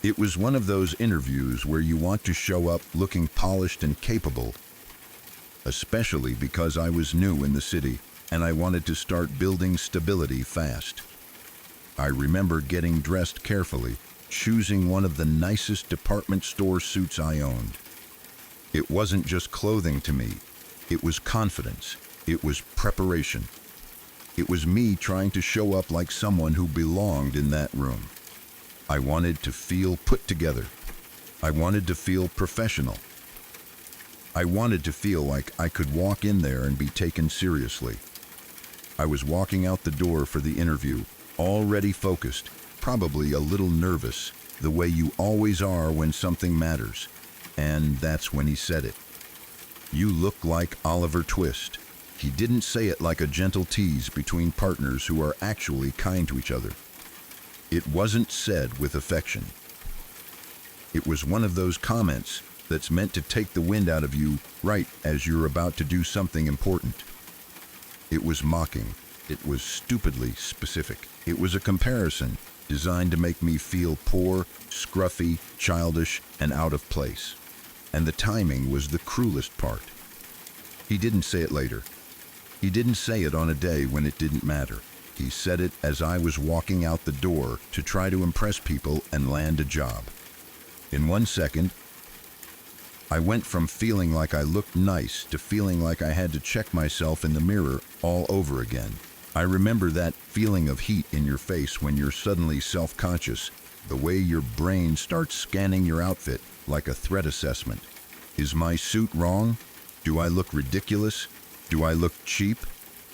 It was one of those interviews where you want to show up looking polished and capable, especially because I was new in the city and I wanted to start building stability fast. I remember getting dressed carefully, choosing one of the nicest department store suits I owned. It wasn't just clothing to me. It was confidence. It was preparation. It was me trying to show up like someone who belonged in that room. I wanted to feel put together. I wanted to feel professional. I wanted to feel like I could walk in there and be taken seriously. I was walking out the door for the interview, already focused, probably a little nervous, the way you always are when something matters. And that's when he said it. "You look like Oliver Twist." He didn't say it like a gentle tease between partners who are actually kind to each other. It wasn't said with affection. It was one of those comments that's meant to take the wind out of you right as you're about to do something important. It was mocking. It was stupidly specific. It was a comparison designed to make me feel poor, scruffy, childish, and out of place. And the timing was the cruelest part. He didn't say it later. He didn't say it on a day when it didn't matter. He said it as I was walking out the door to try to impress people and land a job. In 1 second, I went from feeling like I looked nice to feeling like I had to check myself in the mirror all over again. I remember that feeling of heat in your face when you're suddenly self-conscious, the way your brain starts scanning your outfit like a threat assessment. Is my suit wrong? Do I look ridiculous? Do I look cheap?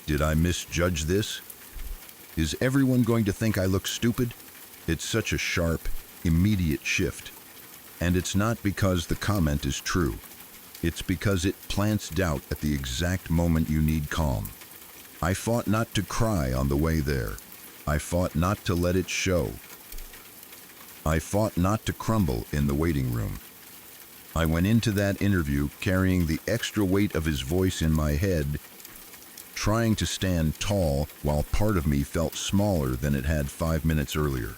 Did I misjudge this? Is everyone going to think I look stupid? It's such a sharp, immediate shift. And it's not because the comment is true. It's because it plants doubt at the exact moment you need calm. I fought not to cry on the way there. I fought not to let it show. I fought not to crumble in the waiting room. I went into that interview carrying the extra weight of his voice in my head, trying to stand tall while part of me felt smaller than it had 5 minutes earlier.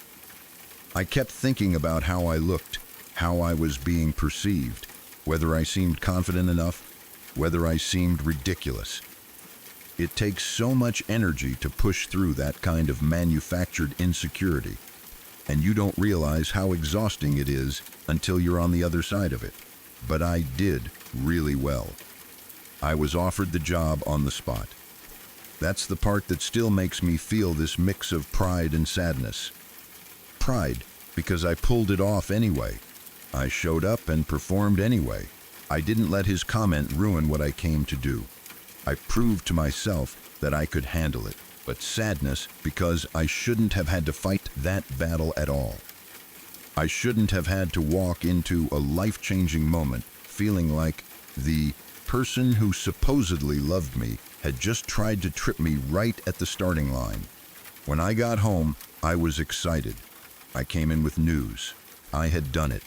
I kept thinking about how I looked, how I was being perceived, whether I seemed confident enough, whether I seemed ridiculous. It takes so much energy to push through that kind of manufactured insecurity, and you don't realize how exhausting it is until you're on the other side of it. But I did really well. I was offered the job on the spot. That's the part that still makes me feel this mix of pride and sadness. Pride, because I pulled it off anyway. I showed up and performed anyway. I didn't let his comment ruin what I came to do. I proved to myself that I could handle it. But sadness because I shouldn't have had to fight that battle at all. I shouldn't have had to walk into a life-changing moment feeling like the person who supposedly loved me had just tried to trip me right at the starting line. When I got home, I was excited. I came in with news. I had done it.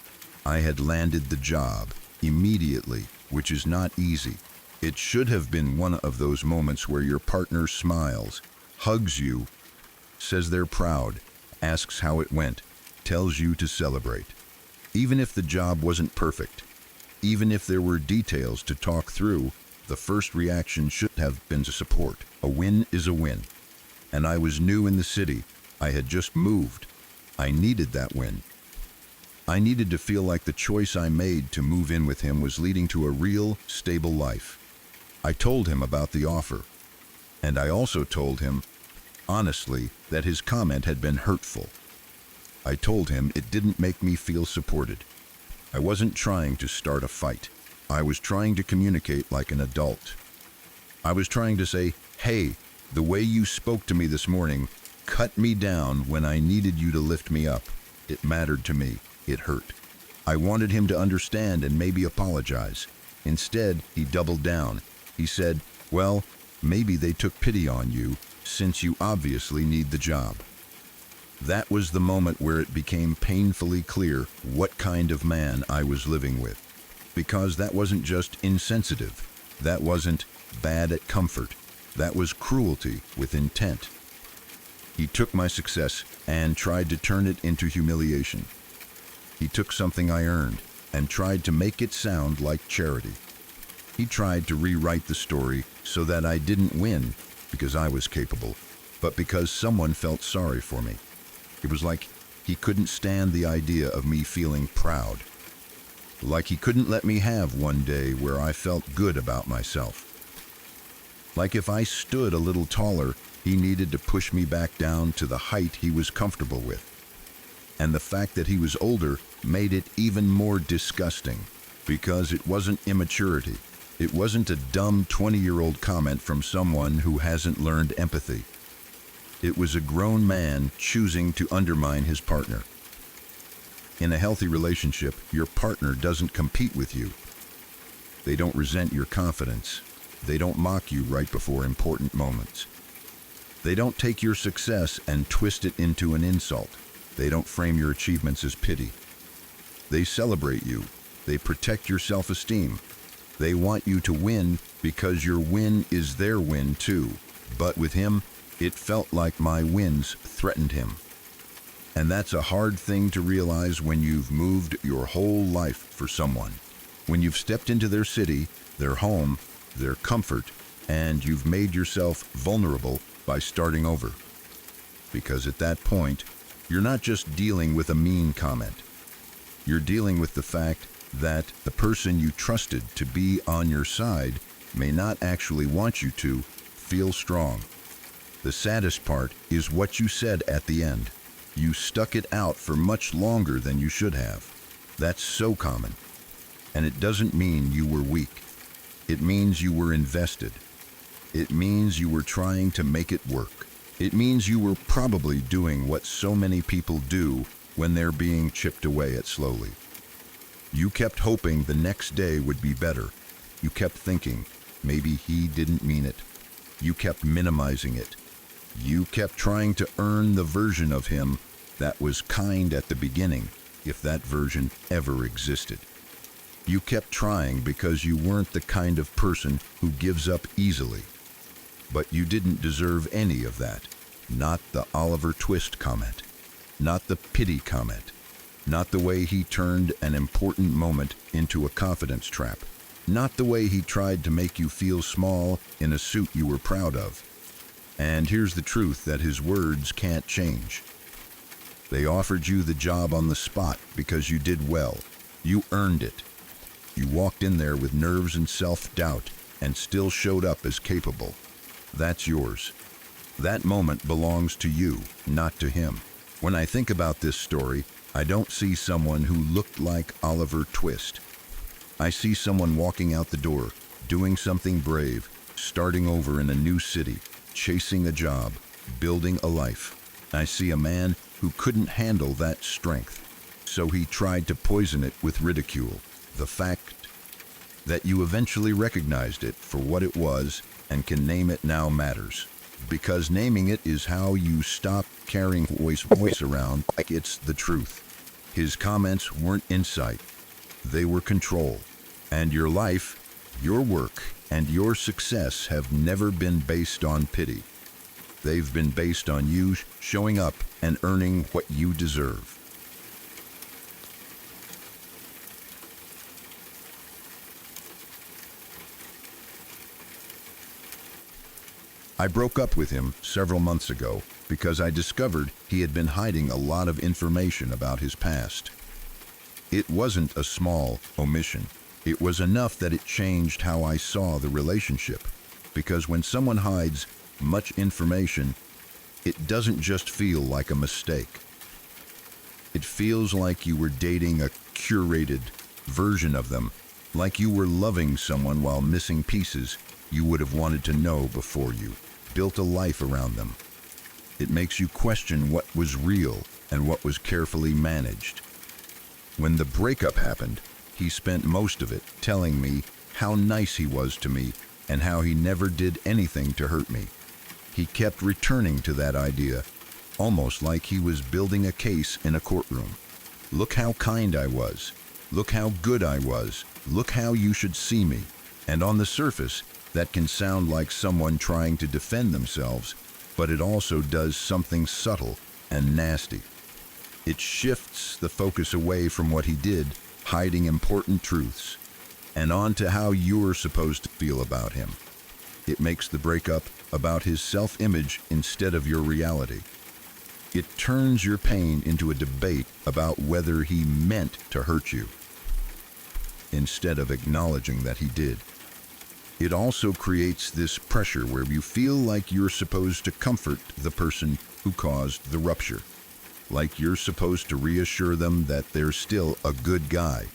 I had landed the job immediately, which is not easy. It should have been one of those moments where your partner smiles, hugs you, says they're proud, asks how it went, tells you to celebrate. Even if the job wasn't perfect, even if there were details to talk through, the first reaction should have been to support. A win is a win. And I was new in the city. I had just moved. I needed that win. I needed to feel like the choice I made to move in with him was leading to a real, stable life. I told him about the offer. And I also told him, honestly, that his comment had been hurtful. I told him it didn't make me feel supported. I wasn't trying to start a fight. I was trying to communicate like an adult. I was trying to say, hey, the way you spoke to me this morning cut me down when I needed you to lift me up. It mattered to me. It hurt. I wanted him to understand and maybe apologize. Instead, he doubled down. He said, well, maybe they took pity on you since you obviously need the job. That was the moment where it became painfully clear what kind of man I was living with. Because that wasn't just insensitive. That wasn't bad at comfort. That was cruelty with intent. He took my success and tried to turn it into humiliation. He took something I earned and tried to make it sound like charity. He tried to rewrite the story so that I didn't win because I was capable, but because someone felt sorry for me. It was like he couldn't stand the idea of me feeling proud. Like he couldn't let me have one day where I felt good about myself. Like if I stood a little taller, he needed to push me back down to the height he was comfortable with. And the fact that he was older made it even more disgusting, because it wasn't immaturity. It wasn't a dumb 20-year-old comment from someone who hasn't learned empathy. It was a grown man choosing to undermine his partner. In a healthy relationship, your partner doesn't compete with you. They don't resent your confidence. They don't mock you right before important moments. They don't take your success and twist it into an insult. They don't frame your achievements as pity. They celebrate you. They protect your self-esteem. They want you to win because your win is their win too. But with him, it felt like my wins threatened him. And that's a hard thing to realize when you've moved your whole life for someone. When you've stepped into their city, their home, their comfort, and you've made yourself vulnerable by starting over. Because at that point, you're not just dealing with a mean comment. You're dealing with the fact that the person you trusted to be on your side may not actually want you to feel strong. The saddest part is what you said at the end. You stuck it out for much longer than you should have. That's so common. And it doesn't mean you were weak. It means you were invested. It means you were trying to make it work. It means you were probably doing what so many people do when they're being chipped away at slowly. You kept hoping the next day would be better. You kept thinking, maybe he didn't mean it. You kept minimizing it. You kept trying to earn the version of him that was kind at the beginning, if that version ever existed. You kept trying because you weren't the kind of person who gives up easily. But you didn't deserve any of that. Not the Oliver Twist comment. Not the pity comment. Not the way he turned an important moment into a confidence trap. Not the way he tried to make you feel small in a suit you were proud of. And here's the truth that his words can't change. They offered you the job on the spot because you did well. You earned it. You walked in there with nerves and self-doubt and still showed up as capable. That's yours. That moment belongs to you, not to him. When I think about this story, I don't see someone who looked like Oliver Twist. I see someone walking out the door, doing something brave, starting over in a new city, chasing a job, building a life. I see a man who couldn't handle that strength, so he tried to poison it with ridicule. The fact that you eventually recognized it for what it was and can name it now matters. Because naming it is how you stop carrying voice around like it's the truth. His comments weren't insight. They were control. And your life, your work, and your success have never been based on pity. They've been based on you showing up and earning what you deserve. I broke up with him several months ago because I discovered he had been hiding a lot of information about his past. It wasn't a small omission. It was enough that it changed how I saw the relationship. Because when someone hides much information, it doesn't just feel like a mistake. It feels like you were dating a curated version of them, like you were loving someone while missing pieces you would have wanted to know before you built a life around them. It makes you question what was real and what was carefully managed. When the breakup happened, he spent most of it telling me how nice he was to me and how he never did anything to hurt me. He kept returning to that idea, almost like he was building a case in a courtroom. Look how kind I was. Look how good I was. Look how you should see me. And on the surface, that can sound like someone trying to defend themselves, but it also does something subtle and nasty. It shifts the focus away from what he did, hiding important truths, and onto how you're supposed to feel about him. It makes the breakup about his self-image instead of your reality. It turns your pain into a debate about whether he meant to hurt you, instead of acknowledging that he did. It also creates this pressure where you feel like you're supposed to comfort the person who caused the rupture, like you're supposed to reassure them that they're still a good guy,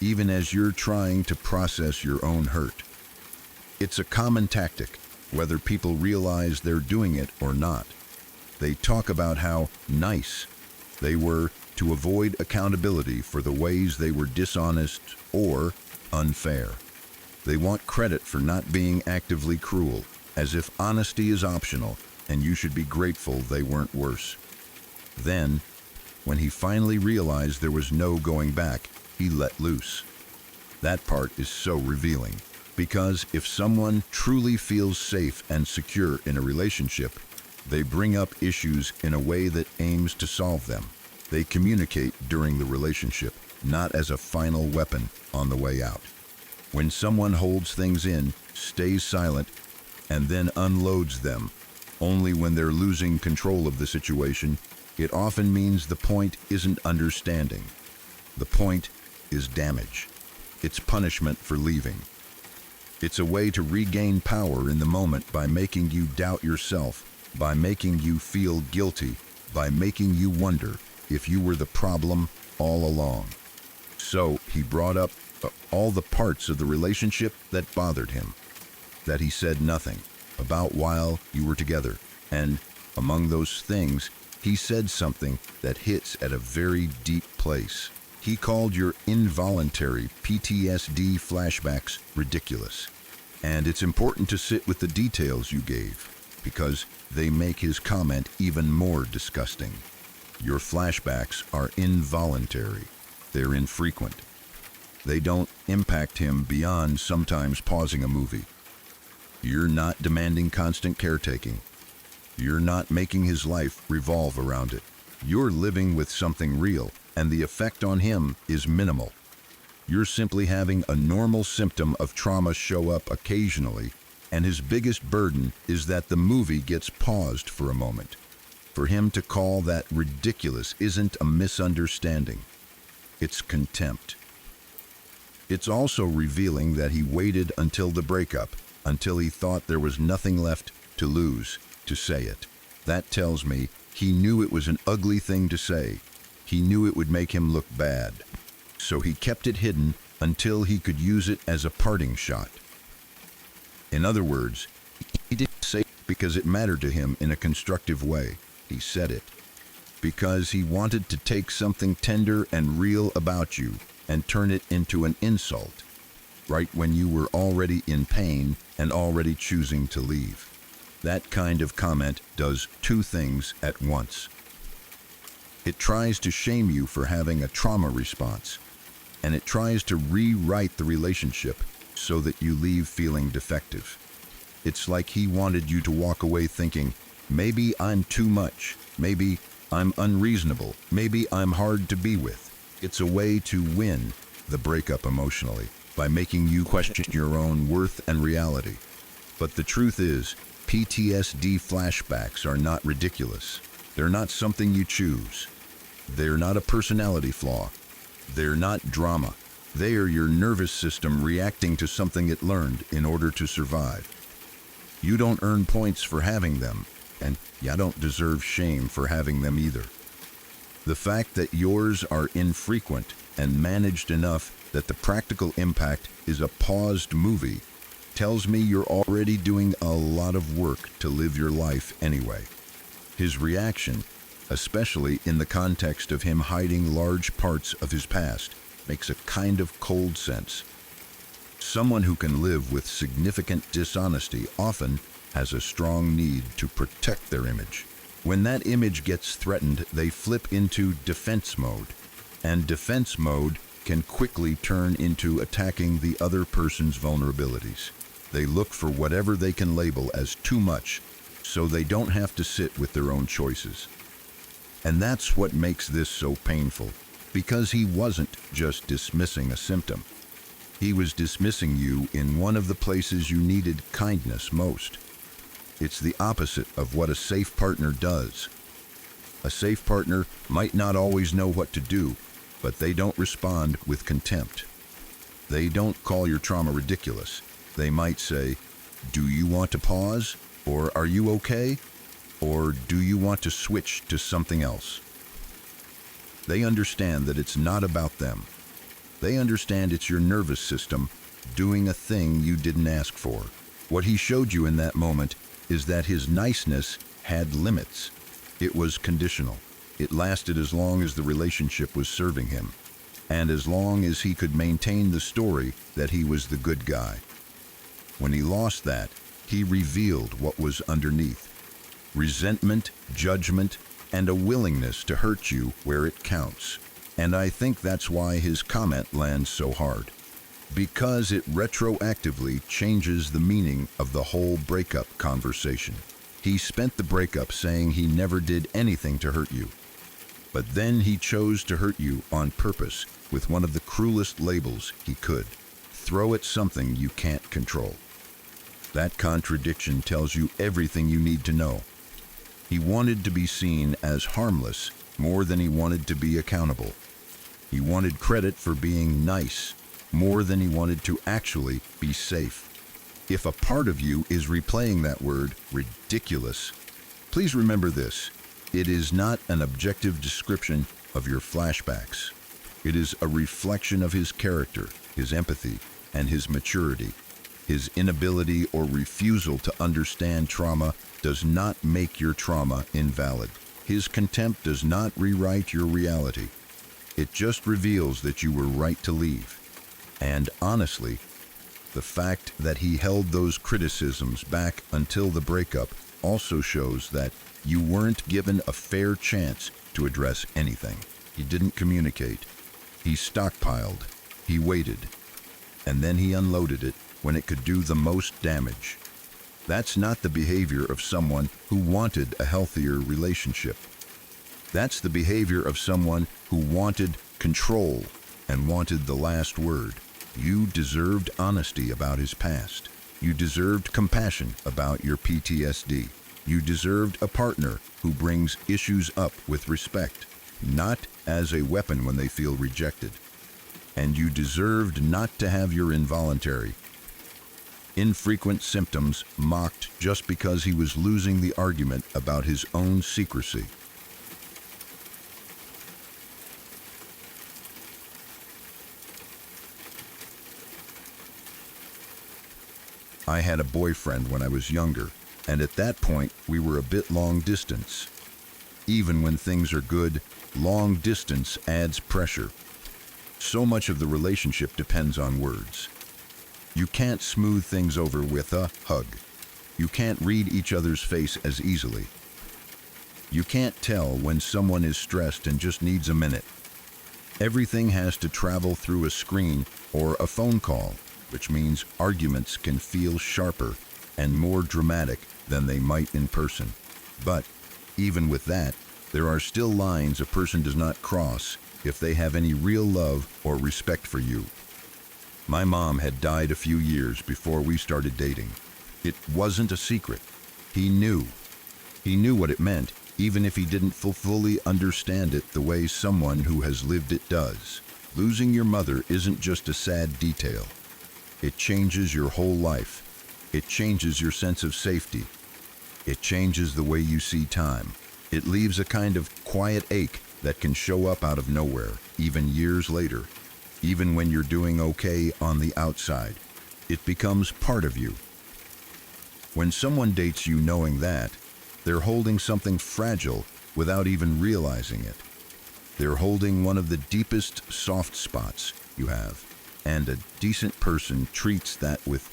even as you're trying to process your own hurt. It's a common tactic, whether people realize they're doing it or not. They talk about how nice they were to avoid accountability for the ways they were dishonest or unfair. They want credit for not being actively cruel, as if honesty is optional and you should be grateful they weren't worse. Then, when he finally realized there was no going back, he let loose. That part is so revealing, because if someone truly feels safe and secure in a relationship, they bring up issues in a way that aims to solve them. They communicate during the relationship, not as a final weapon on the way out. When someone holds things in, stays silent, and then unloads them, only when they're losing control of the situation, it often means the point isn't understanding. The point is damage. It's punishment for leaving. It's a way to regain power in the moment by making you doubt yourself, by making you feel guilty, by making you wonder if you were the problem all along. So he brought up all the parts of the relationship that bothered him, that he said nothing about while you were together. And among those things, he said something that hits at a very deep place. He called your involuntary PTSD flashbacks ridiculous. And it's important to sit with the details you gave, because they make his comment even more disgusting. Your flashbacks are involuntary. They're infrequent. They don't impact him beyond sometimes pausing a movie. You're not demanding constant caretaking. You're not making his life revolve around it. You're living with something real, and the effect on him is minimal. You're simply having a normal symptom of trauma show up occasionally, and his biggest burden is that the movie gets paused for a moment. For him to call that ridiculous isn't a misunderstanding. It's contempt. It's also revealing that he waited until the breakup, until he thought there was nothing left to lose, to say it. That tells me he knew it was an ugly thing to say. He knew it would make him look bad. So he kept it hidden until he could use it as a parting shot. In other words, he didn't say it because it mattered to him in a constructive way. He said it because he wanted to take something tender and real about you and turn it into an insult, right when you were already in pain and already choosing to leave. That kind of comment does two things at once. It tries to shame you for having a trauma response, and it tries to rewrite the relationship so that you leave feeling defective. It's like he wanted you to walk away thinking, maybe I'm too much, maybe I'm unreasonable, maybe I'm hard to be with. It's a way to win the breakup emotionally by making you question your own worth and reality. But the truth is, PTSD flashbacks are not ridiculous. They're not something you choose. They're not a personality flaw. They're not drama. They are your nervous system reacting to something it learned in order to survive. You don't earn points for having them, and you don't deserve shame for having them either. The fact that yours are infrequent and managed enough that the practical impact is a paused movie tells me you're already doing a lot of work to live your life anyway. His reaction, especially in the context of him hiding large parts of his past, makes a kind of cold sense. Someone who can live with significant dishonesty often has a strong need to protect their image. When that image gets threatened, they flip into defense mode, and defense mode can quickly turn into attacking the other person's vulnerabilities. They look for whatever they can label as too much, so they don't have to sit with their own choices. And that's what makes this so painful, because he wasn't just dismissing a symptom. He was dismissing you in one of the places you needed kindness most. It's the opposite of what a safe partner does. A safe partner might not always know what to do, but they don't respond with contempt. They don't call your trauma ridiculous. They might say, "Do you want to pause? Or are you okay? Or do you want to switch to something else?" They understand that it's not about them. They understand it's your nervous system doing a thing you didn't ask for. What he showed you in that moment is that his niceness had limits. It was conditional. It lasted as long as the relationship was serving him. and as long as he could maintain the story that he was the good guy. When he lost that, he revealed what was underneath: resentment, judgment, and a willingness to hurt you where it counts. And I think that's why his comment lands so hard, because it retroactively changes the meaning of the whole breakup conversation. He spent the breakup saying he never did anything to hurt you, but then he chose to hurt you on purpose with one of the cruelest labels he could: throw at something you can't control. That contradiction tells you everything you need to know. He wanted to be seen as harmless more than he wanted to be accountable. He wanted credit for being nice more than he wanted to actually be safe. If a part of you is replaying that word, ridiculous, please remember this: it is not an objective description of your flashbacks. It is a reflection of his character, his empathy, and his maturity. His inability or refusal to understand trauma does not make your trauma invalid. His contempt does not rewrite your reality. It just reveals that you were right to leave. And honestly, the fact that he held those criticisms back until the breakup also shows that you weren't given a fair chance to address anything. He didn't communicate. He stockpiled. He waited. And then he unloaded it when it could do the most damage. That's not the behavior of someone who wanted a healthier relationship. That's the behavior of someone who wanted control and wanted the last word. You deserved honesty about his past. You deserved compassion about your PTSD. You deserved a partner who brings issues up with respect, not as a weapon when they feel rejected. And you deserved not to have your involuntary, infrequent symptoms mocked just because he was losing the argument about his own secrecy. I had a boyfriend when I was younger, and at that point we were a bit long distance. Even when things are good, long distance adds pressure. So much of the relationship depends on words. You can't smooth things over with a hug. You can't read each other's face as easily. You can't tell when someone is stressed and just needs a minute. Everything has to travel through a screen or a phone call, which means arguments can feel sharper and more dramatic than they might in person. But even with that, there are still lines a person does not cross if they have any real love or respect for you. My mom had died a few years before we started dating. It wasn't a secret. He knew. He knew what it meant, even if he didn't fully understand it the way someone who has lived it does. Losing your mother isn't just a sad detail. It changes your whole life. It changes your sense of safety. It changes the way you see time. It leaves a kind of quiet ache that can show up out of nowhere, even years later. Even when you're doing okay on the outside, it becomes part of you. When someone dates you knowing that, they're holding something fragile without even realizing it. They're holding one of the deepest soft spots you have. And a decent person treats that with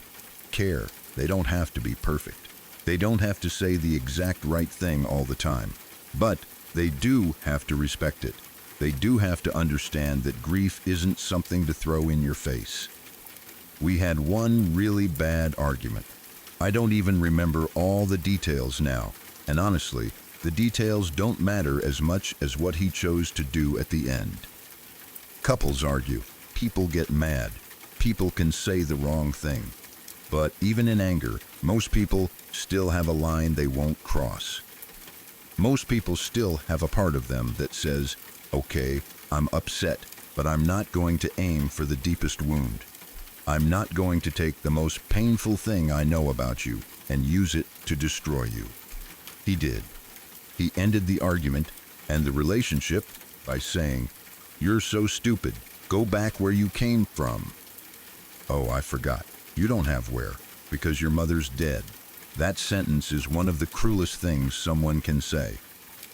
care. They don't have to be perfect. They don't have to say the exact right thing all the time. But they do have to respect it. They do have to understand that grief isn't something to throw in your face. We had one really bad argument. I don't even remember all the details now. And honestly, the details don't matter as much as what he chose to do at the end. Couples argue. People get mad. People can say the wrong thing. But even in anger, most people still have a line they won't cross. Most people still have a part of them that says, okay, I'm upset, but I'm not going to aim for the deepest wound. I'm not going to take the most painful thing I know about you and use it to destroy you. He did. He ended the argument and the relationship by saying, "You're so stupid. Go back where you came from." Oh, I forgot. You don't have where, because your mother's dead. That sentence is one of the cruelest things someone can say.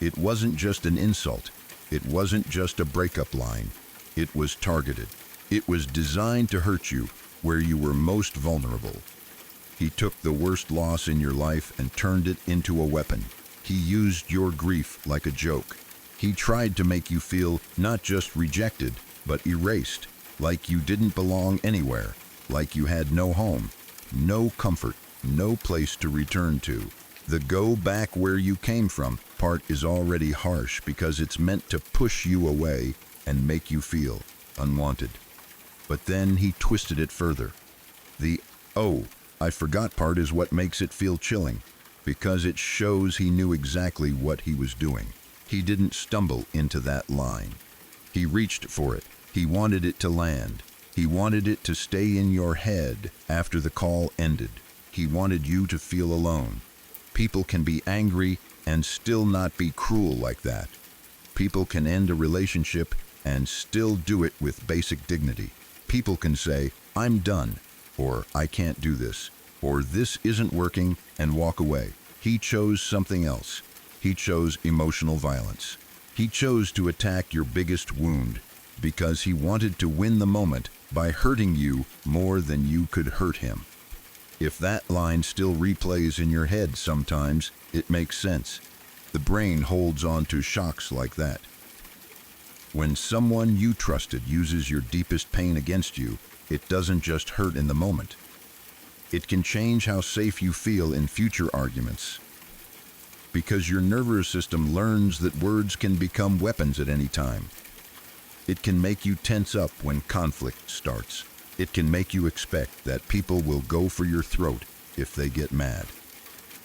It wasn't just an insult. It wasn't just a breakup line. It was targeted. It was designed to hurt you where you were most vulnerable. He took the worst loss in your life and turned it into a weapon. He used your grief like a joke. He tried to make you feel not just rejected, but erased, like you didn't belong anywhere, like you had no home, no comfort, no place to return to. The go back where you came from part is already harsh because it's meant to push you away and make you feel unwanted. But then he twisted it further. The "oh, I forgot" part is what makes it feel chilling, because it shows he knew exactly what he was doing. He didn't stumble into that line. He reached for it. He wanted it to land. He wanted it to stay in your head after the call ended. He wanted you to feel alone. People can be angry and still not be cruel like that. People can end a relationship and still do it with basic dignity. People can say, "I'm done," or "I can't do this," or "this isn't working," and walk away. He chose something else. He chose emotional violence. He chose to attack your biggest wound because he wanted to win the moment by hurting you more than you could hurt him. If that line still replays in your head sometimes, it makes sense. The brain holds on to shocks like that. When someone you trusted uses your deepest pain against you, it doesn't just hurt in the moment. It can change how safe you feel in future arguments. Because your nervous system learns that words can become weapons at any time. It can make you tense up when conflict starts. It can make you expect that people will go for your throat if they get mad.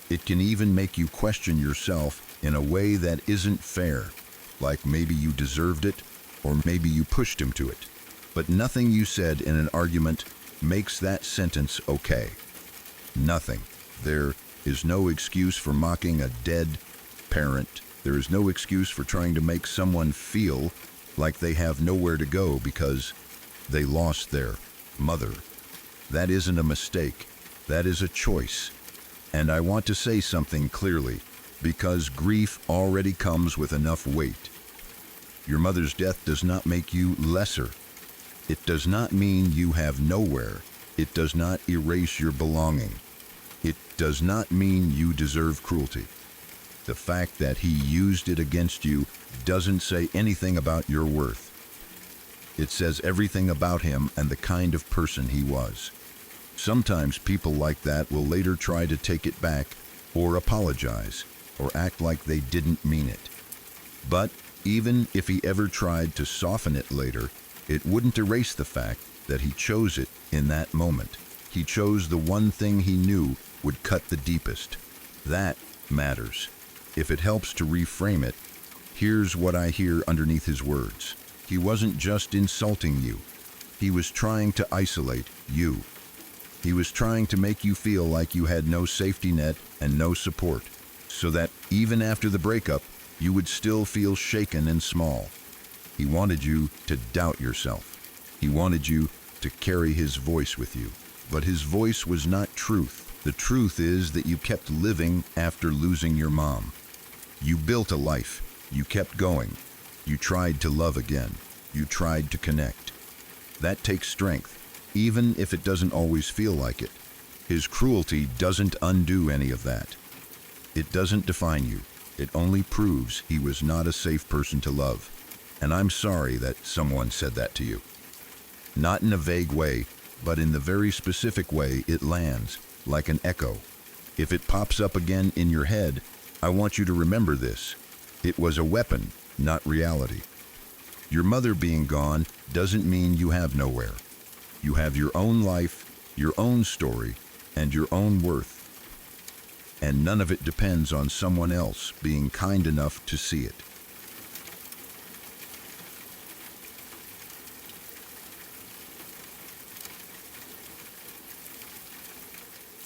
It can even make you question yourself in a way that isn't fair, like maybe you deserved it, or maybe you pushed him to it. But nothing you said in an argument makes that sentence okay. Nothing. There is no excuse for mocking a dead parent. There is no excuse for trying to make someone feel like they have nowhere to go because they lost their mother. That isn't a mistake. That is a choice. And I want to say something clearly, because grief already comes with enough weight. Your mother's death does not make you lesser. It does not mean you have nowhere. It does not erase your belonging. It does not mean you deserve cruelty. The fact that he used it against you doesn't say anything about your worth. It says everything about him and the kind of person he was. Sometimes people like that will later try to take it back, or apologize, or act like they didn't mean it. But even if he ever tried to soften it later, it wouldn't erase the fact that he chose it in that moment. He chose the one thing he knew would cut the deepest. That matters. If it helps to reframe it, here's what I hear underneath his words. He wasn't just insulting you. He was trying to isolate you. He was trying to make you feel like you had no safety net and no support, so that even after the breakup, you would still feel shaken and small. He wanted you to doubt yourself. He wanted you to carry his voice with you. But his voice was not truth. The truth is that you kept living after losing your mom. You built a life. You kept going. You tried to love again. You tried to connect. That takes strength, even if it doesn't always feel like it. His cruelty doesn't undo any of that. It doesn't define you. It only proves he was not a safe person to love. And I'm sorry that someone said that to you. Not in a vague way, but in the very specific way it lands, like an echo. If it pops up again in your head, I want you to remember this. It was a weapon, not reality. Your mother being gone doesn't mean you have nowhere. You have your own life, your own story, and your own worth. And none of it depends on someone else being kind enough to see it.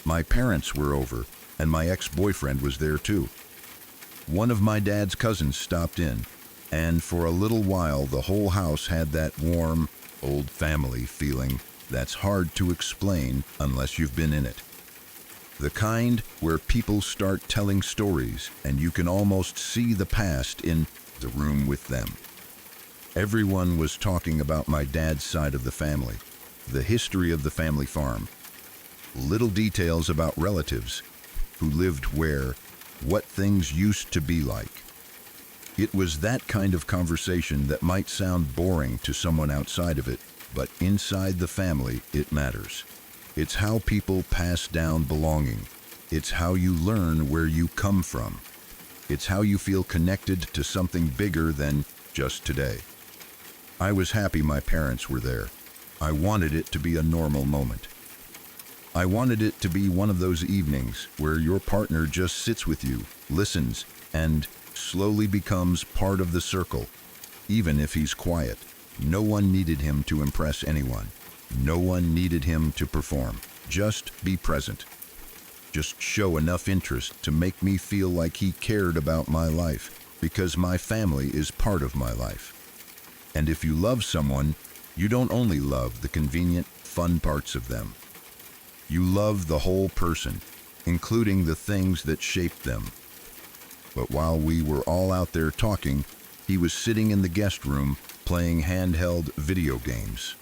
My parents were over, and my ex-boyfriend was there too. One of my dad's cousins stopped in, and for a little while the whole house had that warm, old family feeling that's hard to explain unless you've been in it. The kind where people start telling stories and you can almost see the past in the room with them. Everyone was talking about my dad's side of the family, the history of the family farm, little details about relatives, who lived where, what things used to be like. It was that kind of conversation that might sound boring to someone outside of it, but inside the family, it matters. It's how people pass down belonging. It's how you learn where you come from. It's how you feel connected to something bigger than just today. I was happy my parents were there. I wanted it to be a normal moment. I wanted it to be one of those evenings where your partner just sits with you, listens, and slowly becomes part of the circle. Even if he's quiet, no one needed him to impress anyone. No one needed him to perform. Just be present. Just show enough interest to make me feel like he cared about my life, because my family is part of my life. And if you love someone, you don't only love the convenient, fun parts of them. You love the whole person, including the things that shaped them. But while we were all out there talking, he was sitting in the guest room playing handheld video games.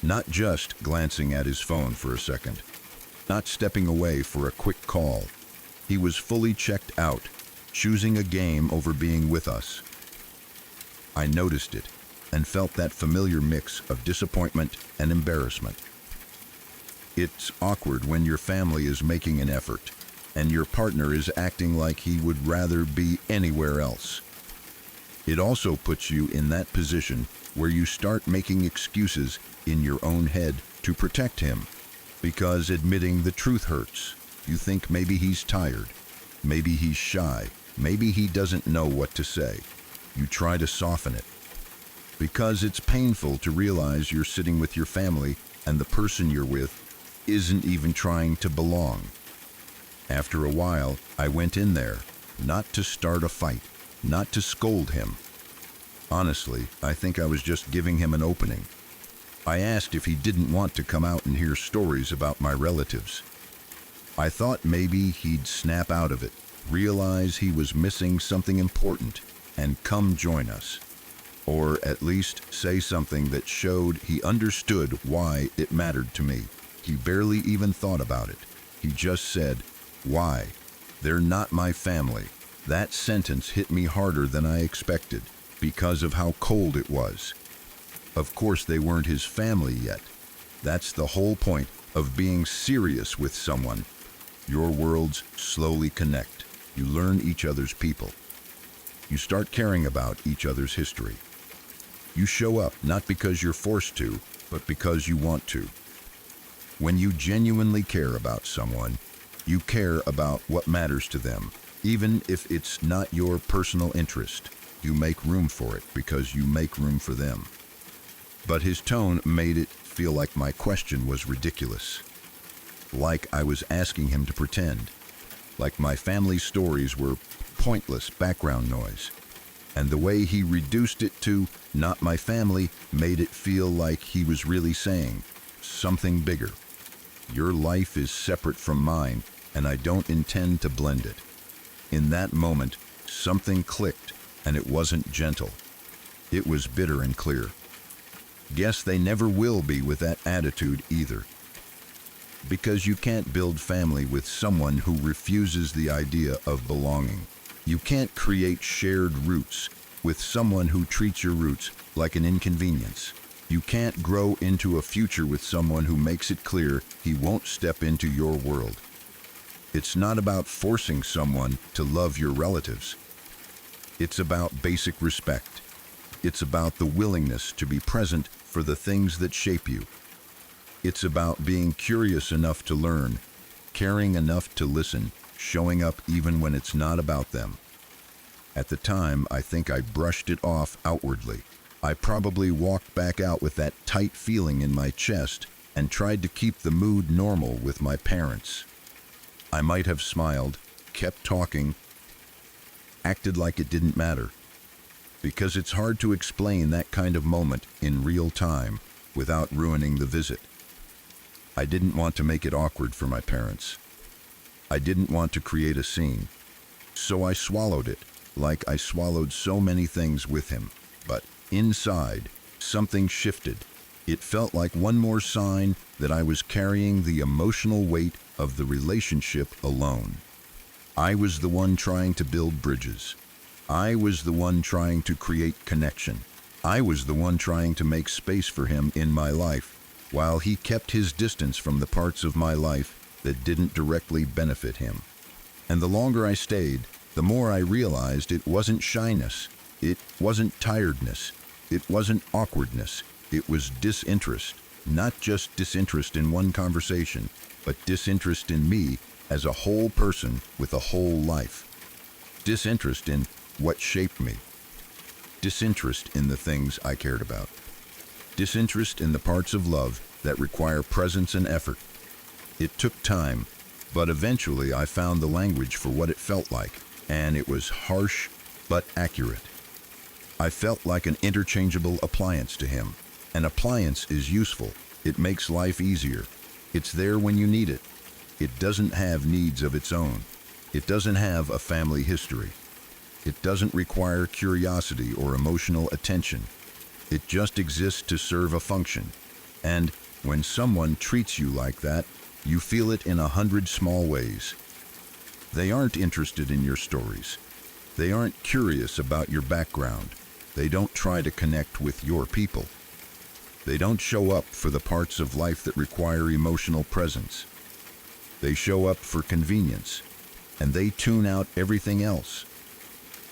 Not just glancing at his phone for a second, not stepping away for a quick call. He was fully checked out, choosing a game over being with us. I noticed it and felt that familiar mix of disappointment and embarrassment. It's awkward when your family is making an effort and your partner is acting like he would rather be anywhere else. It also puts you in that position where you start making excuses in your own head to protect him, because admitting the truth hurts. You think maybe he's tired, maybe he's shy, maybe he doesn't know what to say. You try to soften it, because it's painful to realize you're sitting with your family and the person you're with isn't even trying to belong. After a while, I went in there, not to start a fight, not to scold him. Honestly, I think I was just giving him an opening. I asked if he didn't want to come out and hear stories about my relatives. I thought maybe he'd snap out of it, realize he was missing something important, and come join us. Or at least say something that showed he understood why it mattered to me. He barely even thought about it. He just said, "Why? They're not my family." That sentence hit me harder than I expected, because of how cold it was. Of course, they weren't his family yet. That's the whole point of being serious with someone. Your worlds slowly connect. You learn each other's people. You start caring about each other's history. You show up not because you're forced to, but because you want to. When you genuinely care about someone, you care about what matters to them, even if it's not your personal interest. You make room for it because you make room for them. But his tone made it feel like my question was ridiculous. Like I was asking him to pretend. Like my family stories were pointless background noise. And the way he reduced it to "not my family" made it feel like he was really saying something bigger. Your life is separate from mine, and I don't intend to blend it. In that moment, something clicked, and it wasn't gentle. It was bitter and clear. Guess they never will be with that attitude either. Because you can't build family with someone who refuses the idea of belonging. You can't create shared roots with someone who treats your roots like an inconvenience. You can't grow into a future with someone who makes it clear he won't step into your world. It's not about forcing someone to love your relatives. It's about basic respect. It's about the willingness to be present for the things that shape you. It's about being curious enough to learn, caring enough to listen, showing up even when it's not about them. At the time, I think I brushed it off outwardly. I probably walked back out with that tight feeling in my chest and tried to keep the mood normal with my parents. I might have smiled, kept talking, acted like it didn't matter. Because it's hard to explain that kind of moment in real time without ruining the visit. I didn't want to make it awkward for my parents. I didn't want to create a scene. So I swallowed it, like I swallowed so many things with him. But Inside, something shifted. It felt like one more sign that I was carrying the emotional weight of the relationship alone. I was the one trying to build bridges. I was the one trying to create connection. I was the one trying to make space for him in my life, while he kept his distance from the parts of my life that didn't directly benefit him. And the longer I stayed, the more I realized it wasn't shyness, it wasn't tiredness, it wasn't awkwardness, it was disinterest. Not just disinterest in one conversation, but disinterest in me as a whole person with a whole life. Disinterest in what shaped me. Disinterest in the things I cared about. Disinterest in the parts of love that require presence and effort. It took time, but eventually I found the language for what it felt like, and it was harsh but accurate. I felt like an interchangeable appliance to him. An appliance is useful. It makes life easier. It's there when you need it. It doesn't have needs of its own. It doesn't have a family history. It doesn't require curiosity or emotional attention. It just exists to serve a function. And when someone treats you like that, you feel it in 100 small ways. They aren't interested in your stories. They aren't curious about your background. They don't try to connect with your people. They don't show up for the parts of life that require emotional presence. They show up for convenience, and they tune out everything else.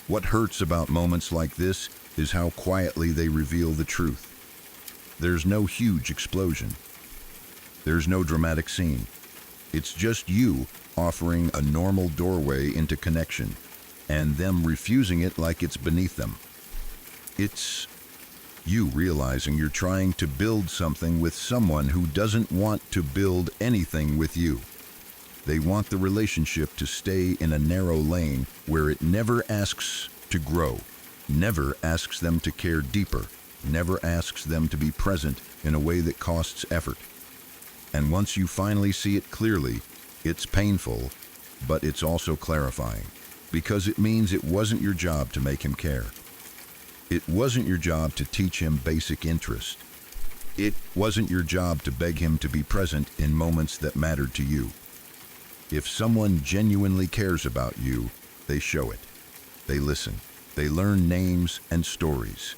What hurts about moments like this is how quietly they reveal the truth. There's no huge explosion. There's no dramatic scene. It's just you offering a normal doorway into connection, and them refusing it like it's beneath them. It's you realizing you're trying to build something with someone who doesn't want to build anything with you. They want the relationship to stay in a narrow lane where it never asks to grow, never asks them to care deeper, never asks them to be present in a way that costs effort. And once you finally see it clearly, it's painful, but it's also clarifying, because it means it wasn't your job to make him care. It wasn't your job to teach him basic interest. It wasn't your job to beg him to be present in moments that mattered to you. If someone genuinely cares about you, they show it. They listen. They learn names and stories.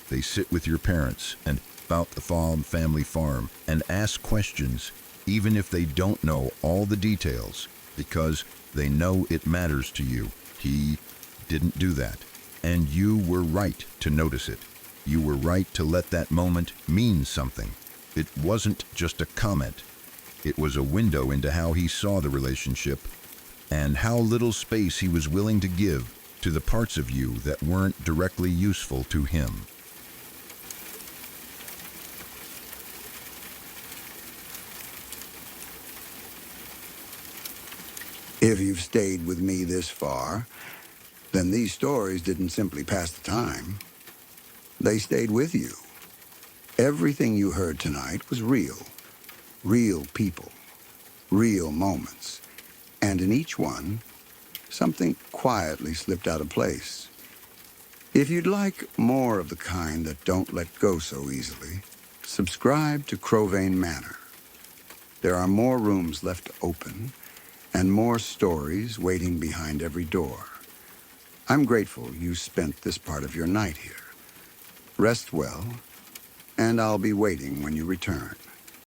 They sit with your parents and about the family farm and ask questions, even if they don't know all the details, because they know it matters to you. He didn't do that. And you were right to notice it. You were right to let that moment mean something. It wasn't just a comment. It was a window into how he saw the relationship and how little space he was willing to give to the parts of you that weren't directly useful to him. If you've stayed with me this far, then these stories didn't simply pass the time. They stayed with you. Everything you heard tonight was real. Real people. Real moments. And in each one, something quietly slipped out of place. If you'd like more of the kind that don't let go so easily, subscribe to Crowvane Manor. There are more rooms left open and more stories waiting behind every door. I'm grateful you spent this part of your night here. Rest well, and I'll be waiting when you return.